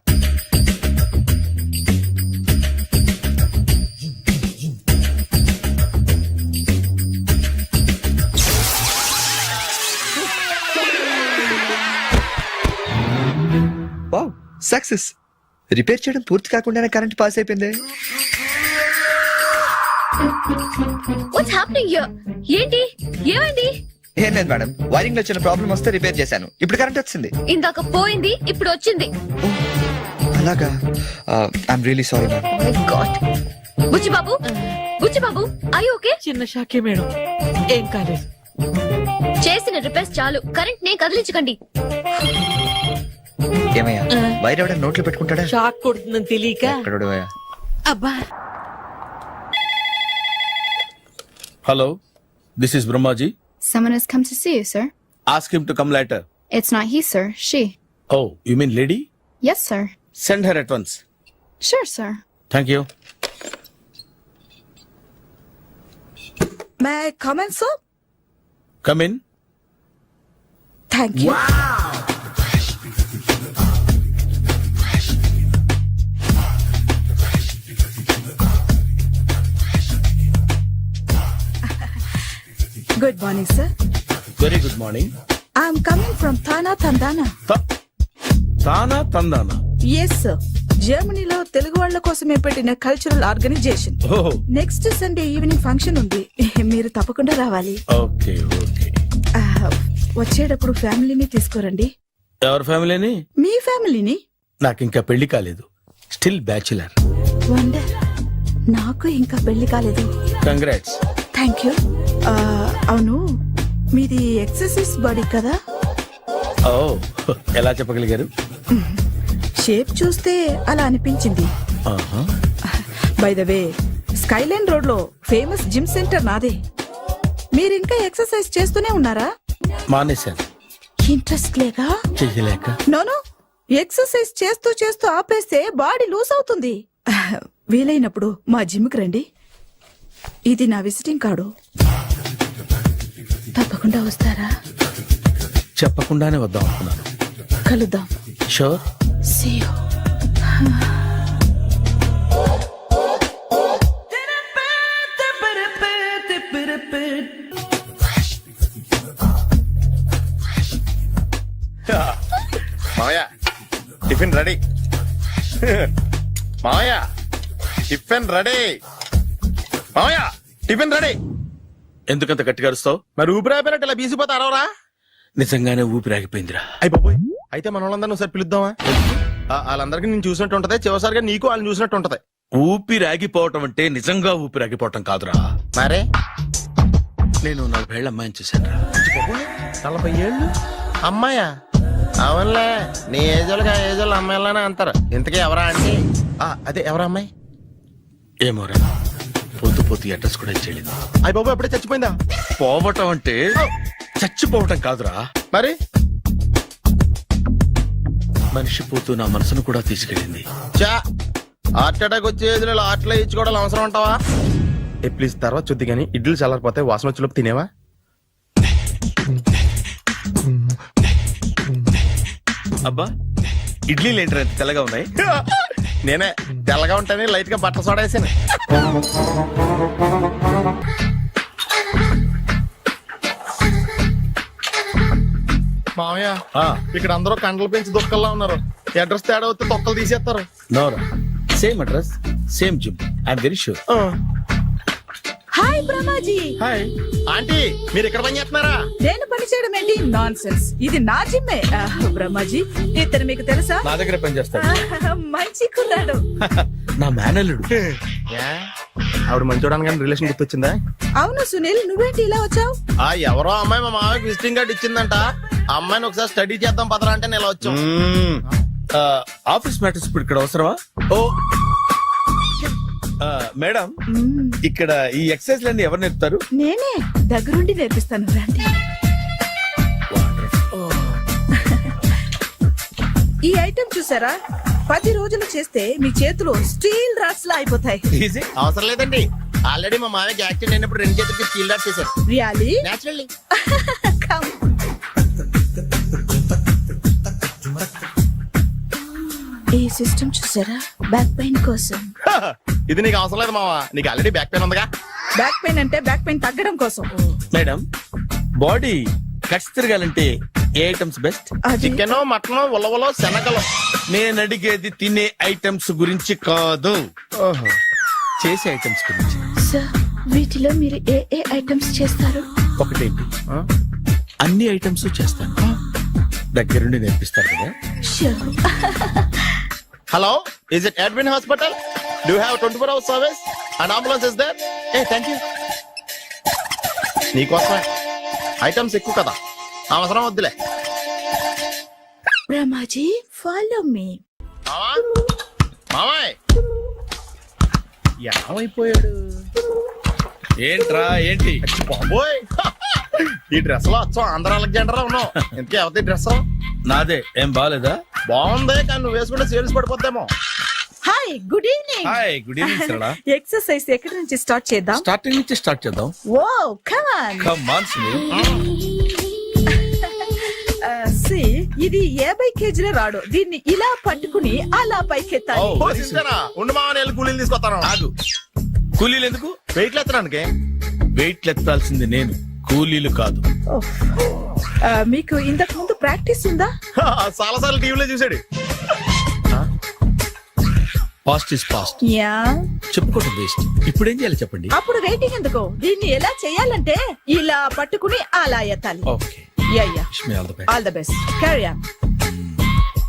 Wow, success. రిపేర్ చేయడం పూర్తి కాకుండానే కరెంట్ పాస్ అయిపోయింది. What's happening here? ఏంటి ఏమైంది? ఏం లేదు మేడం, వైరింగ్ లో చిన్న ప్రాబ్లం వస్తే రిపేర్ చేశాను. ఇప్పుడు కరెంట్ వచ్చింది. ఇందాక పోయింది, ఇప్పుడు వచ్చింది. అలాగా? I'm really sorry ma'am. My God. Buchibabu, Buchibabu, I okay? చిన్న షాకే మేడం, ఏం కాలేదు. చేసిన రిపేర్స్ చాలు, కరెంట్ నే కదిలించకండి. ఏమయ్యా, వైర్ ఎవడ నోట్లో పెట్టుకుంటాడా? షాక్ కొడుతుందని తెలియక. అబ్బా. Hello, this is Brahmaji. Someone has come to see you, sir. Ask him to come later. It's not he, sir. She. Oh, you mean lady? Yes, sir. Send her at once. Sure, sir. Thank you. May I come in, sir? Come in. Thank you. Good morning, sir. Very good morning. I'm coming from Thana Tandana. తానా తందానా? Yes, sir. జర్మనీలో తెలుగు వాళ్ళ కోసమే పెట్టిన కల్చరల్ ఆర్గనైజేషన్. ఓహో, నెక్స్ట్ సండే ఈవినింగ్ ఫంక్షన్ ఉంది, మీరు తప్పకుండా రావాలి. Okay okay. వచ్చేటప్పుడు ఫ్యామిలీని తీసుకురండి. ఎవరి ఫ్యామిలీని? మీ ఫ్యామిలీని. నాకు ఇంకా పెళ్లి కాలేదు, స్టిల్ బ్యాచులర్. వండర్. నాకు ఇంకా పెళ్లి కాలేదు. కంగ్రాట్స్. Thank you. అవును, మీది ఎక్సర్సైజ్ బాడీ కదా? ఓ, ఎలా చెప్పగలిగారు? షేప్ చూస్తే అలా అనిపించింది. By the way, Skyline road లో ఫేమస్ జిమ్ సెంటర్ నాదే. మీరు ఇంకా ఎక్సర్సైజ్ చేస్తూనే ఉన్నారా? మానేశాను. ఇంట్రెస్ట్ లేగా? చెయ్యలేక నోను, ఎక్సర్సైజ్ చేస్తూ చేస్తూ ఆపేస్తే బాడీ లూజ్ అవుతుంది. వీలైనప్పుడు మా జిమ్కి రండి. ఇది నా విజిటింగ్ కార్డు. తప్పకుండా వస్తారా? చెప్పకుండానే వద్దాం అనుకున్నాను. కలుద్దాం. షూర్. See you. మామయ్య టిఫిన్ రెడీ. మామయ్య టిఫిన్ రెడీ. మామయ్య టిఫిన్ రెడీ. ఎందుకంత గట్టిగా అరుస్తావు? మరి ఊపిరి అయిపోయినట్టు ఇలా బీసిపోతే అరవరా? నిజంగానే ఊపిరాగిపోయిందిరా. అయిపోయి అయితే మన వాళ్ళందరినీ ఒకసారి పిలుద్దామా? వాళ్ళందరికీ నేను చూసినట్టు ఉంటది, చివరిసారిగా నీకు వాళ్ళని చూసినట్టు ఉంటది. ఊపిరాగిపోవటం అంటే నిజంగా ఊపిరాగిపోవటం కాదురా. మరే నేను 40 ఏళ్ల అమ్మాయిని చూశాను. 40 ఏళ్ళు అమ్మాయా? అవునులే, నీ ఏజోళ్ళకి ఆ ఏజోళ్ళు అమ్మాయిలానే అంటారు. ఇంతకీ ఎవరా అంటే అదే ఎవరా అమ్మాయి? ఏమోరా, పొద్దు పొద్దు అడ్రస్ కూడా ఇచ్చేళ్ళింది. అయ్య బాబు ఎప్పుడే చచ్చిపోయిందా? పోవటం అంటే చచ్చిపోవటం కాదురా, మరి మనిషి పోతూ నా మనసును కూడా తీసుకెళ్ళింది. చా హార్ట్ అటాక్ వచ్చే ఏజ్లో ఆటలో ఇచ్చుకోవడం అవసరం ఉంటావా? ప్లీజ్ తర్వాత చూద్ది కానీ ఇడ్లీలు చల్లారిపోతే వాసన వచ్చేలోపు తినేవా? అబ్బా, ఇడ్లీలు ఏంటంటే ఎంత తెల్లగా ఉన్నాయి? నేనే తెల్లగా ఉంటానే లైట్ గా బట్టలు సోడేసాను. మామయ్య ఇక్కడ అందరూ కండలు పెంచి దుక్కల్లా ఉన్నారు. అడ్రస్ తేడా వస్తే తొక్కలు తీసేస్తారు. నోరా, same address same gym. I'm very sure. Hi Brahmaji. Hi aunty, మీరు ఇక్కడ పని చేస్తున్నారా? నేను పని చేయడం ఏంటి? Nonsense. ఇది నా జిమ్మే. బ్రహ్మాజీ, ఇతను మీకు తెలుసా? నా దగ్గర పని చేస్తాడు. మంచి కుర్రాడు. నా మేనల్లుడు. ఆవిడ మంచోడానికి కానీ రిలేషన్ గుర్తొచ్చిందా? అవును సునీల్, నువ్వేంటి ఇలా వచ్చావు? ఎవరో అమ్మాయి మా మామయ్యకి విజిటింగ్ కార్డు ఇచ్చిందంట. ఆ అమ్మాయిని ఒకసారి స్టడీ చేద్దాం పదరా అంటే నేను ఇలా వచ్చాం. ఆఫీస్ మ్యాటర్స్ ఇప్పుడు ఇక్కడ అవసరమా? ఓ మేడం, ఇక్కడ ఈ ఎక్సర్సైజ్ లన్నీ ఎవరు నేర్పుతారు? నేనే దగ్గరుండి నేర్పిస్తాను, రండి. ఈ ఐటెం చూసారా? 10 రోజులు చేస్తే మీ చేతులు స్టీల్ రాట్స్ లా అయిపోతాయి. అవసరం లేదండి, ఆల్రెడీ మా మామయ్యకి యాక్సిడెంట్ అయినప్పుడు 2 చేతులకి స్టీల్ డాట్ చేశారు. రియల్లీ? నేచురల్లీ. ఈ సిస్టమ్ చూసారా? బ్యాక్ పెయిన్ కోసం. ఇది నీకు అవసరం లేదు మావా, నీకు ఆల్రెడీ బ్యాక్ పెయిన్ ఉందిగా. బ్యాక్ పెయిన్ అంటే బ్యాక్ పెయిన్ తగ్గడం కోసం. మేడం, బాడీ కట్స్ తిరగాలంటే ఏ ఐటమ్స్ బెస్ట్? చికెన్, మటన్, ఉలవలో, శనగలు. నేను అడిగేది తినే ఐటమ్స్ గురించి కాదు, చేసే ఐటమ్స్ గురించి. సార్, వీటిలో మీరు ఏ ఏ ఐటమ్స్ చేస్తారు? ఒకటేంటి, అన్ని ఐటమ్స్ చేస్తాను. దగ్గరుండి నేర్పిస్తారు కదా. Hello, is it admin hospital? Do have 24 hours service and ambulance is there? Thank you. నీకోసమే ఐటమ్స్ ఎక్కువ కదా, అవసరం వద్దులే. Brahmaji, follow me. మామాయ్ ఏమైపోయాడు? ఏంట్రా ఏంటి? బాబోయ్, ఈ డ్రెస్ లో వచ్చాం ఆంధ్ర అలెగ్జాండర్ ఉన్నావు. ఇంకే ఎవరి డ్రెస్? నాదే. ఏం బాగాలేదా? బాగుంది, కానీ నువ్వు వేసుకుంటే సేల్స్ పడిపోద్దేమో. Hi, good evening. Hi, good evening Sarala. Exercise ఎక్కడి నుంచి స్టార్ట్ చేద్దాం? స్టార్టింగ్ నుంచి స్టార్ట్ చేద్దాం. Oh come on. Come on Sunil. ఇది 50 కేజీల రాడు. దీన్ని ఇలా పట్టుకుని అలా పైకెత్తాలి. ఉండు మామ, నేను కూలీలు తీసుకొస్తాను. ఆగు, కూలీలు ఎందుకు? వెయిట్లు ఎత్తడానికి. వెయిట్లు ఎత్తాల్సింది నేను, కూలీలు కాదు. మీకు ఇంతకు ముందు ప్రాక్టీస్ ఉందా? చాలా సార్లు టీవీలో చూసాడు. Past is past. యా, చెప్పుకోవడం వేస్ట్. ఇప్పుడు ఏం చేయాలి చెప్పండి. అప్పుడు వెయిటింగ్ ఎందుకు? దీన్ని ఎలా చేయాలంటే ఇలా పట్టుకుని అలా ఎత్తాలి. Okay, yeah yeah, all the best. All the best. Carry on.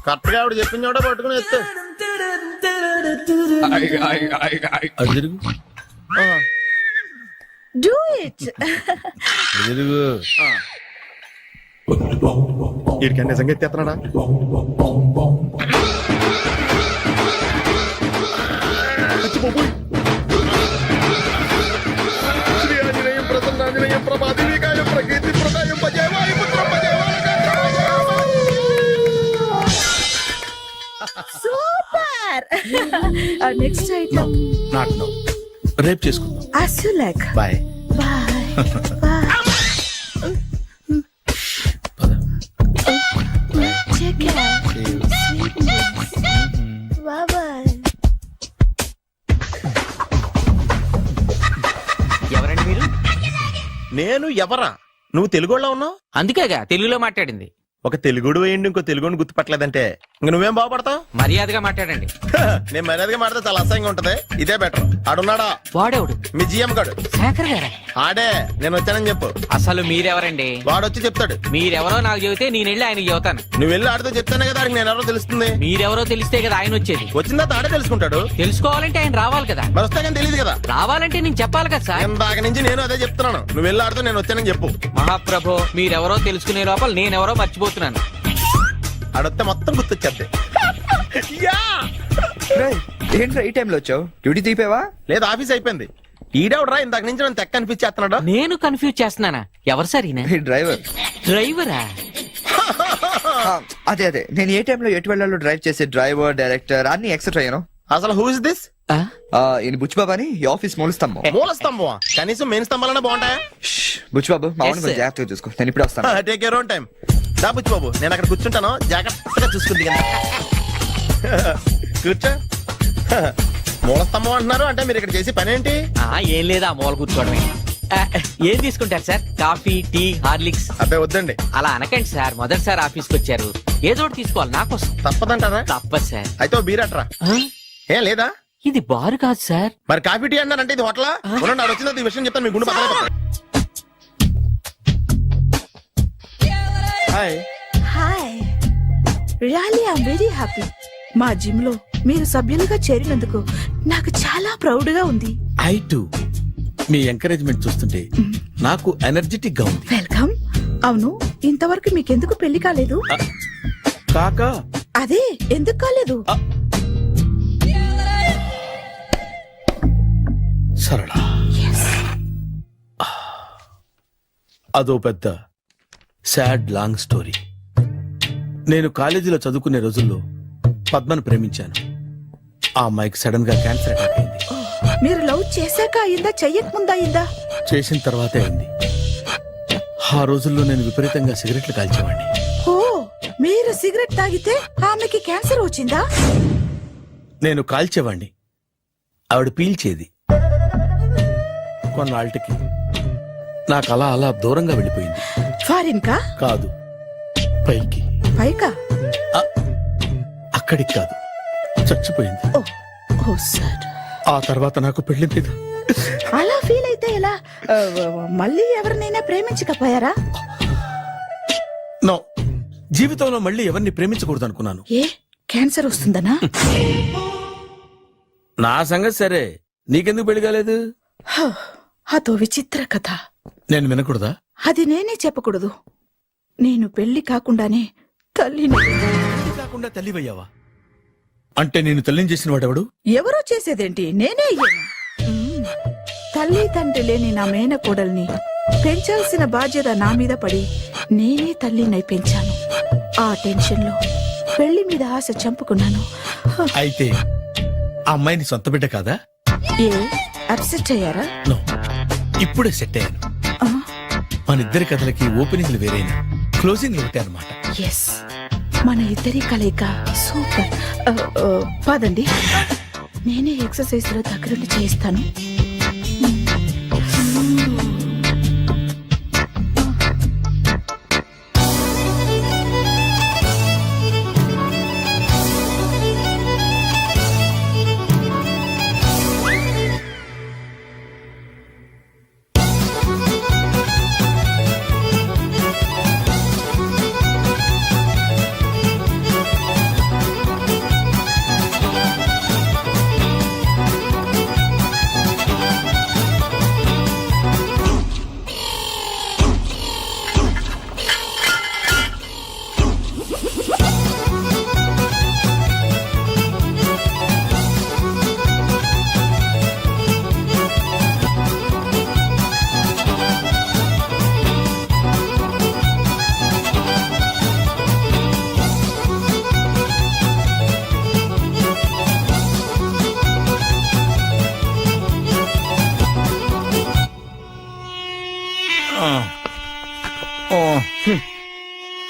Correct గా ఆవిడ చెప్పిన చోట పట్టుకుని ఎత్తు. అది తిరుగు, డూ ఇట్. తిరుగు. వీడికి నిజంగా ఎత్తేస్తున్నాడా? శ్రీ ఆంజనేయం ప్రసన్నాంజనేయం ప్రభాదేవికాయం ప్రకీర్తి ప్రదాయం భజే వాయుపుత్రం భజే వాయుపుత్రం. నెక్స్ట్ ఐటమ్ నాట్ నో, రేపు చేసుకుందాం. as you like. Bye. Take care. Bye. ఎవరండి మీరు? నేను ఎవరా? నువ్వు తెలుగులో ఉన్నావు. అందుకేగా తెలుగులో మాట్లాడింది. ఒక తెలుగుడు వేయండి, ఇంకో తెలుగుని గుర్తుపట్టలేదంటే ఇంక నువ్వేం బాగుపడతావు? మర్యాదగా మాట్లాడండి. నేను మర్యాదగా మాడితే చాలా అసహ్యంగా ఉంటది. ఇదే బెటర్. ఆడున్నాడా? వాడేవుడు? మీ జిఎం గాడు. శేఖర్ గారా? ఆడే. నేను వచ్చానని చెప్పు. అసలు మీరెవరండి? వాడొచ్చి చెప్తాడు. మీరెవరో నాకు చెబితే నేను వెళ్ళి ఆయనకి చెబుతాను. నువ్వు వెళ్ళి ఆడితో చెప్తానే కదా నేను ఎవరో తెలుస్తుంది. మీరెవరో తెలిస్తే కదా ఆయన వచ్చేది. వచ్చిందా ఆడే తెలుసుకుంటాడు. తెలుసుకోవాలంటే ఆయన రావాలి కదా. మరి వస్తే కానీ తెలియదు కదా. రావాలంటే నేను చెప్పాలి కదా సార్. ఇందాక నుంచి నేను అదే చెప్తున్నాను. నువ్వు వెళ్ళి ఆడితో నేను వచ్చానని చెప్పు. మహాప్రభు, మీరెవరో తెలుసుకునే లోపల నేనెవరో మర్చిపోతున్నాను. ఆడొస్తే మొత్తం గుర్తొచ్చేద్ది. ఏంట్రా ఈ టైంలో వచ్చావు? డ్యూటీ తీపేవా? లేదు, ఆఫీస్ అయిపోయింది. ఈడెవడరా ఇందాక నుంచి నన్ను తెక్క అనిపించేస్తున్నాడు. నేను కన్ఫ్యూజ్ చేస్తున్నానా? ఎవరు సార్ ఈయన? డ్రైవర్. డ్రైవరా? అదే నేను ఏ టైంలో ఎటు వెళ్ళాలో డ్రైవ్ చేసే డ్రైవర్, డైరెక్టర్ అన్ని ఎక్సెట్రా యూనో. అసలు హూ ఇస్ దిస్? ఈయన బుచ్చిబాబు అని ఈ ఆఫీస్ మూల స్తంభం. మూల స్తంభం? కనీసం మెయిన్ స్తంభాలన్నా బాగుంటాయా? బుచ్చిబాబు మా Yes, అవును sir. జాగ్రత్తగా చూసుకో, నేను ఇప్పుడు వస్తాను. Take your own time. దా బుచ్చి బాబు, నేను అక్కడ కూర్చుంటాను, జాగ్రత్తగా చూసుకుంది కదా. కూర్చో. మూల స్తంభం అంటున్నారు అంటే మీరు ఇక్కడ చేసే పని ఏంటి? ఏం లేదా, మూల కూర్చోవడమే. ఏం తీసుకుంటారు సార్? Coffee, tea, Horlicks? అబ్బాయి వద్దండి. అలా అనకండి సార్, మొదటిసారి ఆఫీస్కి వచ్చారు, ఏదో ఒకటి తీసుకోవాలి నాకోసం. తప్పదంటారా? తప్పదు సార్. అయితే ఓ బీర్ అట్రా. ఏం లేదా? ఇది బారు కాదు సార్. మరి కాఫీ టీ అన్నారంటే ఇది హోటలా? ఆడు వచ్చిందో ఈ విషయం చెప్తాను, మీ గుండె పక్కన. Hi. Hi. Really I'm very happy. మా జిమ్ లో మీరు సభ్యులుగా చేరినందుకు నాకు చాలా ప్రౌడ్ గా ఉంది. I to. మీ ఎంకరేజ్మెంట్ చూస్తుంటే నాకు ఎనర్జెటిక్ గా ఉంది. వెల్కమ్. అవును, ఇంతవరకు మీకెందుకు పెళ్లి కాలేదు? కాకా అదే ఎందుకు కాలేదు? సరళ, అదో పెద్ద సాడ్ లాంగ్ స్టోరీ. నేను కాలేజీలో చదువుకునే రోజుల్లో పద్మను ప్రేమించాను. ఆ అమ్మాయికి సడన్ గా క్యాన్సర్ అటాక్ అయింది. మీరు లవ్ చేశాక అయిందా, చెయ్యక ముందా అయిందా? చేసిన తర్వాతే అయింది. ఆ రోజుల్లో నేను విపరీతంగా సిగరెట్లు కాల్చేవాడిని. ఓ, మీరు సిగరెట్ తాగితే ఆమెకి క్యాన్సర్ వచ్చిందా? నేను కాల్చేవాణ్ణి, ఆవిడ పీల్చేది. కొన్నాళ్ళకి నాకు అలా అలా దూరంగా వెళ్ళిపోయింది. ఫారిన్ కా? కాదు, పైకి. పైకా? అక్కడికి కాదు, చచ్చిపోయింది. ఓ సార్. ఆ తర్వాత నాకు పెళ్లి మీద. అలా ఫీల్ అయితే ఎలా? మళ్ళీ ఎవరినైనా ప్రేమించకపోయారా? నో, జీవితంలో మళ్ళీ ఎవరిని ప్రేమించకూడదు అనుకున్నాను. ఏ, క్యాన్సర్ వస్తుందనా? నా సంగతి సరే, నీకెందుకు పెళ్లి కాలేదు? అదో విచిత్ర కథ. నేను వినకూడదా? అది నేనే చెప్పకూడదు. నేను పెళ్లి కాకుండానే తల్లిని. పెళ్లి కాకుండా తల్లివయ్యావా? అంటే నేను తల్లిని చేసిన వాడెవడు? ఎవరో చేసేదేంటి, నేనే అయ్యాను. తల్లి తండ్రి లేని నా మేనకోడల్ని పెంచాల్సిన బాధ్యత నా మీద పడి నేనే తల్లినై పెంచాను. ఆ టెన్షన్ లో పెళ్లి మీద ఆశ చంపుకున్నాను. అయితే ఆ అమ్మాయిని సొంత బిడ్డ కాదా? ఏ, అప్సెట్ అయ్యారా? నో, ఇప్పుడే సెట్ అయ్యాను. మన ఇద్దరి కథలకి ఓపెనింగ్లు వేరైనా క్లోజింగ్లు ఒకటే అన్నమాట. ఎస్, మన ఇద్దరి కలయిక సూపర్. పదండి, నేనే ఎక్సర్సైజ్ లో దగ్గరుండి చేయిస్తాను.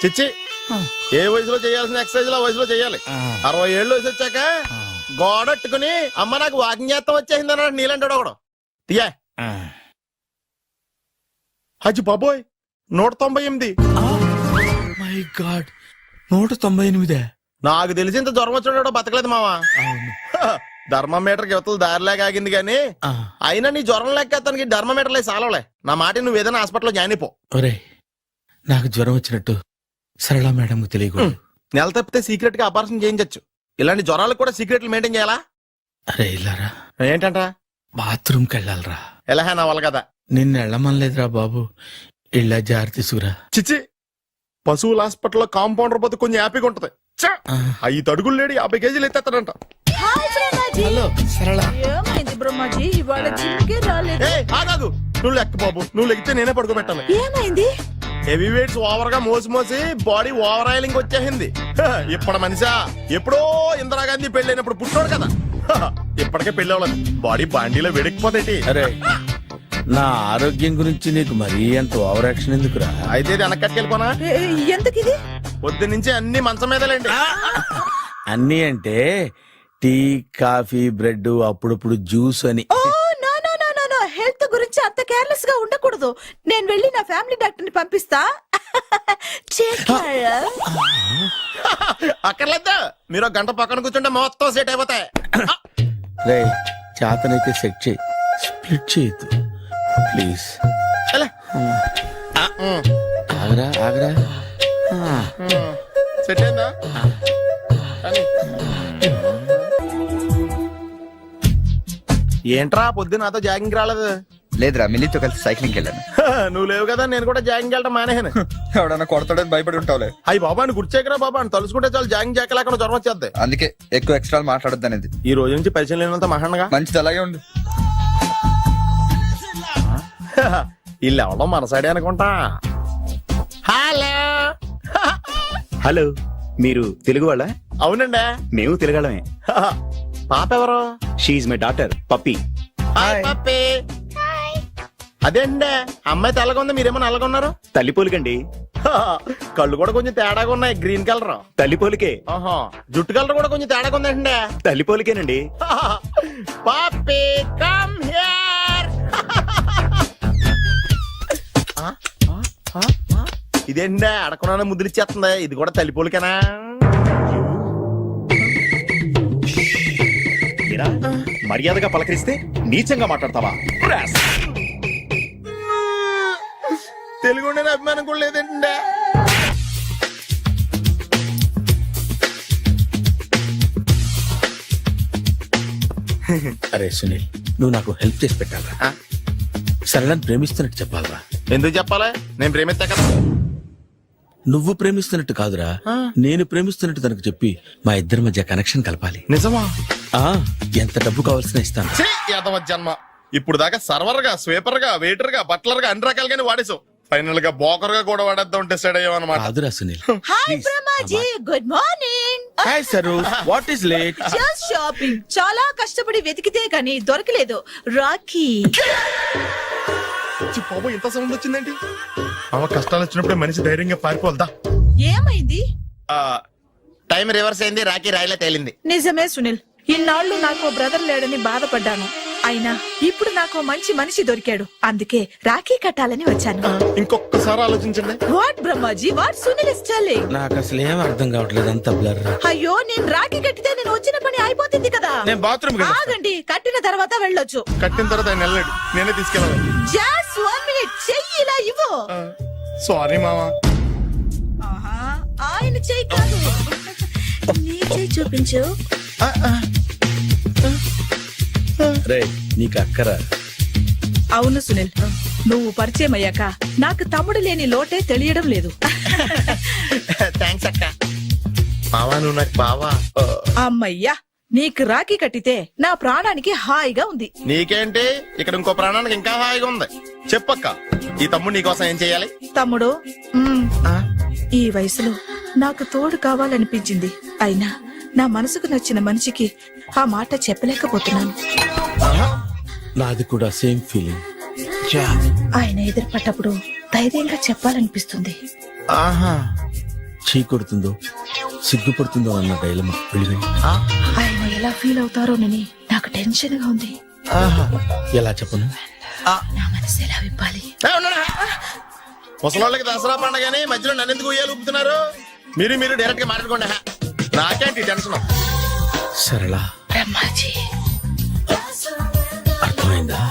చిచ్చి ఏ వయసులో చేయాల్సిన ఎక్సర్సైజ్ ఆ వయసులో చేయాలి. 60 ఏళ్ళు వయసు వచ్చాక గోడట్టుకుని అమ్మ నాకు వాకింగ్ చేస్తాం వచ్చేసింది అన్నాడు నీలంటాడు ఒకడు. తీయా అజ్జి బాబోయ్ 198. My God 198. నాకు తెలిసి ఇంత జ్వరం వచ్చాడు బతకలేదు మావా. ధర్మమీటర్ యువతలు దారిలాగా ఆగింది గాని అయినా నీ జ్వరం లెక్క అతనికి ధర్మమీటర్లే సాలవలే. నా మాట నువ్వు ఏదైనా హాస్పిటల్లో జాయిన్ అయిపో. ఒరే నాకు జ్వరం వచ్చినట్టు సరళ మేడం తెలియకూడదు. నెల తప్పితే సీక్రెట్ గా ఆపరేషన్ చేయించచ్చు. ఇలాంటి జ్వరాలకు కూడా సీక్రెట్లు మెయింటైన్ చేయాలా? అరే ఇల్లారా ఏంటంట? బాత్రూమ్కి వెళ్ళాలరా. ఎలా నా వాళ్ళ కదా నిన్ను వెళ్ళమనలేదురా బాబు. ఇళ్ళ జారి తీసుకురా. చిచ్చి పశువుల హాస్పిటల్లో కాంపౌండర్ పోతే కొంచెం హ్యాపీగా ఉంటది. 5 అడుగులు లేడి 50 కేజీలు ఎత్తేస్తాడంట. హలో సరళ. ఏమైంది బ్రహ్మాజీ ఇవాళ జిమ్కే రాలేదు? ఆగాదు, నువ్వు లెక్క బాబు. నువ్వు లెక్కితే నేనే పడుకోబెట్టాలి. ఏమైంది? హెవీ వెయిట్స్ ఓవర్ గా మోసి మోసి బాడీ ఓవర్ ఆయిలింగ్ వచ్చేసింది. ఇప్పుడు మనిషా ఎప్పుడో ఇందిరాగాంధీ పెళ్ళైనప్పుడు పుట్టాడు కదా. ఇప్పటికే పెళ్లి అవ్వలేదు. బాడీ బాండీలో వేడెక్కిపోతాయి. అరే నా ఆరోగ్యం గురించి నీకు మరీ అంత ఓవర్ యాక్షన్ ఎందుకురా? అయితే ఇది వెనకట్టుకెళ్ళిపోనా? ఎందుకు ఇది? పొద్దు నుంచి అన్ని మంచం మీదలేండి. అన్ని అంటే టీ కాఫీ బ్రెడ్ అప్పుడప్పుడు జ్యూస్ అని. హెల్త్ గురించి అంత కేర్లెస్ గా ఉండకూడదు. నేను వెళ్ళి నా ఫ్యామిలీ డాక్టర్ ని పంపిస్తా. అక్కర్లేదా, మీరు గంట పక్కన కూర్చుంటే మొత్తం సెట్ అయిపోతాయి. రే చేతనైతే సెట్ చేయి, స్ప్లిట్ చేయొద్దు ప్లీజ్. ఆగరా ఆగరా. సెట్ అయిందా? ఏంట్రా పొద్దున్న నాతో జాగింగ్ రాలేదు? లేదురా, మిల్లీతో కలిసి సైక్లింగ్ వెళ్ళాను. నువ్వు లేవు కదా నేను కూడా జాగింగ్ వెళ్ళడం మానేహాను. ఎవడన్నా కొడతాడని భయపడి ఉంటావులే. అయ్యి బాబాని గుర్చేకరా బాబా అని తలుసుకుంటే చాలు జాగింగ్ చేయలేకుండా జ్వరం వచ్చేద్ది. అందుకే ఎక్కువ ఎక్స్ట్రా మాట్లాడొద్దు అనేది. ఈ రోజు నుంచి పరిచయం లేనంత మహాన్గా మంచిది, అలాగే ఉండు. వీళ్ళు ఎవడం మన సైడే అనుకుంటా. హలో హలో, మీరు తెలుగు వాళ్ళ? అవునండి, మేము తెలుగాళ్ళమే. పాప ఎవరు? She's my daughter Pappi. Hi Pappi. అదేండి అమ్మాయి తెల్లగా ఉంది, మీరేమో నల్లగా ఉన్నారు. తల్లి పోలికండి. కళ్ళు కూడా కొంచెం తేడాగా ఉన్నాయి, గ్రీన్ కలర్. తల్లి పోలికే. జుట్టు కలర్ కూడా కొంచెం తేడాగా ఉందండి. తల్లి పోలికేనండి. పప్పి కమ్ హియర్. ఇదేంటి అడగకుండా ముద్రిచ్చేస్తుంది. ఇది కూడా తల్లి పోలికేనా? మర్యాదగా పలకరిస్తే నీచంగా మాట్లాడతావా? తెలుగు అభిమానం కూడా లేదండి. అరే సునీల్, నువ్వు నాకు హెల్ప్ చేసి పెట్టాలరా. సరళని ప్రేమిస్తున్నట్టు చెప్పాలరా. ఎందుకు చెప్పాలి? నేను ప్రేమిస్తా కదా. నువ్వు ప్రేమిస్తున్నట్టు కాదురా, నేను ప్రేమిస్తున్నట్టు తనకు చెప్పి మా ఇద్దరి మధ్య కనెక్షన్ కలపాలి. నిజమా? ఎంత డబ్బు కావాల్సిన ఇస్తాను. జన్మ ఇప్పుడు దాకా సర్వర్ గా, స్వీపర్ గా, వెయిటర్ గా, బట్లర్ గా అన్ని రకాలుగానే వాడేసావు. ఫైనల్ గా బోకర్ గా కూడా వాడేద్దాం డిసైడ్ అయ్యామన్నమాట. కాదురా Sunil. Hi Brahmaji, good morning. Hi sir, what is late? Just shopping. చాలా కష్టపడి వెతికితే గానీ దొరకలేదు. రాఖీ. బాబు ఇంత సౌండ్ వచ్చిందేంటి? కష్టాలు వచ్చినప్పుడే మనిషి ధైర్యంగా పారిపోల్దా. ఏమైంది? టైం రివర్స్ అయింది, రాఖీ రాయిలా తేలింది. నిజమే సునీల్, ఇన్నాళ్ళు నాకు బ్రదర్ లేడని బాధపడ్డాను. అయినా ఇప్పుడు నాకు మంచి మనిషి దొరికాడు. అందుకే రాఖీ కట్టాలని వచ్చాను. ఇంకొకసారి ఆలోచించండి. What Brahmaji, what Sunil is telling? నాకు అసలు ఏం అర్థం కావట్లేదు, అంత బ్లర్. అయ్యో, నేను రాఖీ కట్టితే నేను వచ్చిన పని అయిపోతుంది కదా. నేను బాత్రూమ్ ఆగండి, కట్టిన తర్వాత వెళ్ళొచ్చు. కట్టిన తర్వాత ఆయన వెళ్ళాడు, నేనే తీసుకెళ్ళాను. జస్ట్ 1 minute, చెయ్యి ఇలా ఇవ్వు. సారీ మామా. ఆయన చెయ్యి కాదు, నీ చెయ్యి చూపించు. రే నీకు అక్కరా? అవును సునీల్, నువ్వు పరిచయం అయ్యాక నాకు తమ్ముడు లేని లోటే తెలియడం లేదు. థ్యాంక్స్ అక్క. బావా నువ్వు నాకు బావా. అమ్మయ్యా, నీకు రాఖీ కట్టితే నా ప్రాణానికి హాయిగా ఉంది. నీకేంటి, ఇక్కడ ఇంకో ప్రాణానికి ఇంకా హాయిగా ఉంది. చెప్పక్క, ఈ తమ్ముడు నీకోసం ఏం చెయ్యాలి? తమ్ముడు, ఈ వయసులో నాకు తోడు కావాలనిపించింది. అయినా నా మనసుకు నచ్చిన మనిషికి ఆ మాట చెప్పలేకపోతున్నాను. నాది కూడా సేమ్ ఫీలింగ్. ఆయన ఎదురుపడ్డప్పుడు ధైర్యంగా చెప్పాలనిపిస్తుంది. చీ కొడుతుందో సిగ్గుపడుతుందో అన్న డైలమా వెళ్ళిపోయి ఆయన ఎలా ఫీల్ అవుతారోనని నాకు టెన్షన్ గా ఉంది. ఎలా చెప్పను? నా మనసు ఎలా విప్పాలి? ముసలోళ్ళకి దసరా పండగని మధ్యలో నన్ను ఎందుకు ఉయ్యాలు ఊపుతున్నారు? మీరు డైరెక్ట్ గా మాట్లాడుకోండి. నాకేంటి టెన్షన్? సరళ బ్రహ్మాజీ, అర్థమైందా?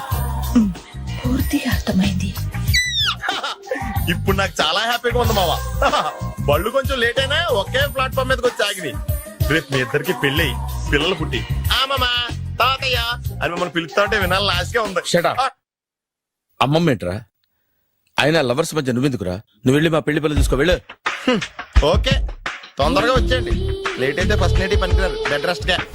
పూర్తిగా అర్థమైంది. ఇప్పుడు నాకు చాలా హ్యాపీగా ఉంది మావా. బళ్ళు కొంచెం లేట్ అయినా ఒకే ప్లాట్ఫామ్ మీదకి వచ్చి ఆగింది. రేపు మీ ఇద్దరికి పెళ్ళి పిల్లలు పుట్టి మామా తాతయ్య అని మిమ్మల్ని పిలుస్తా ఉంటే వినాలని ఆశగా ఉంది. అమ్మమ్మ ఏంట్రా? అయినా లవర్స్ మధ్య నువ్వెందుకురా? నువ్వు వెళ్ళి మా పెళ్లి పిల్లలు చూసుకో వెళ్ళు. ఓకే, తొందరగా వచ్చేయండి. లేట్ అయితే ఫస్ట్ నైట్ పనికిరారు. బెడ్ రెస్ట్ గా.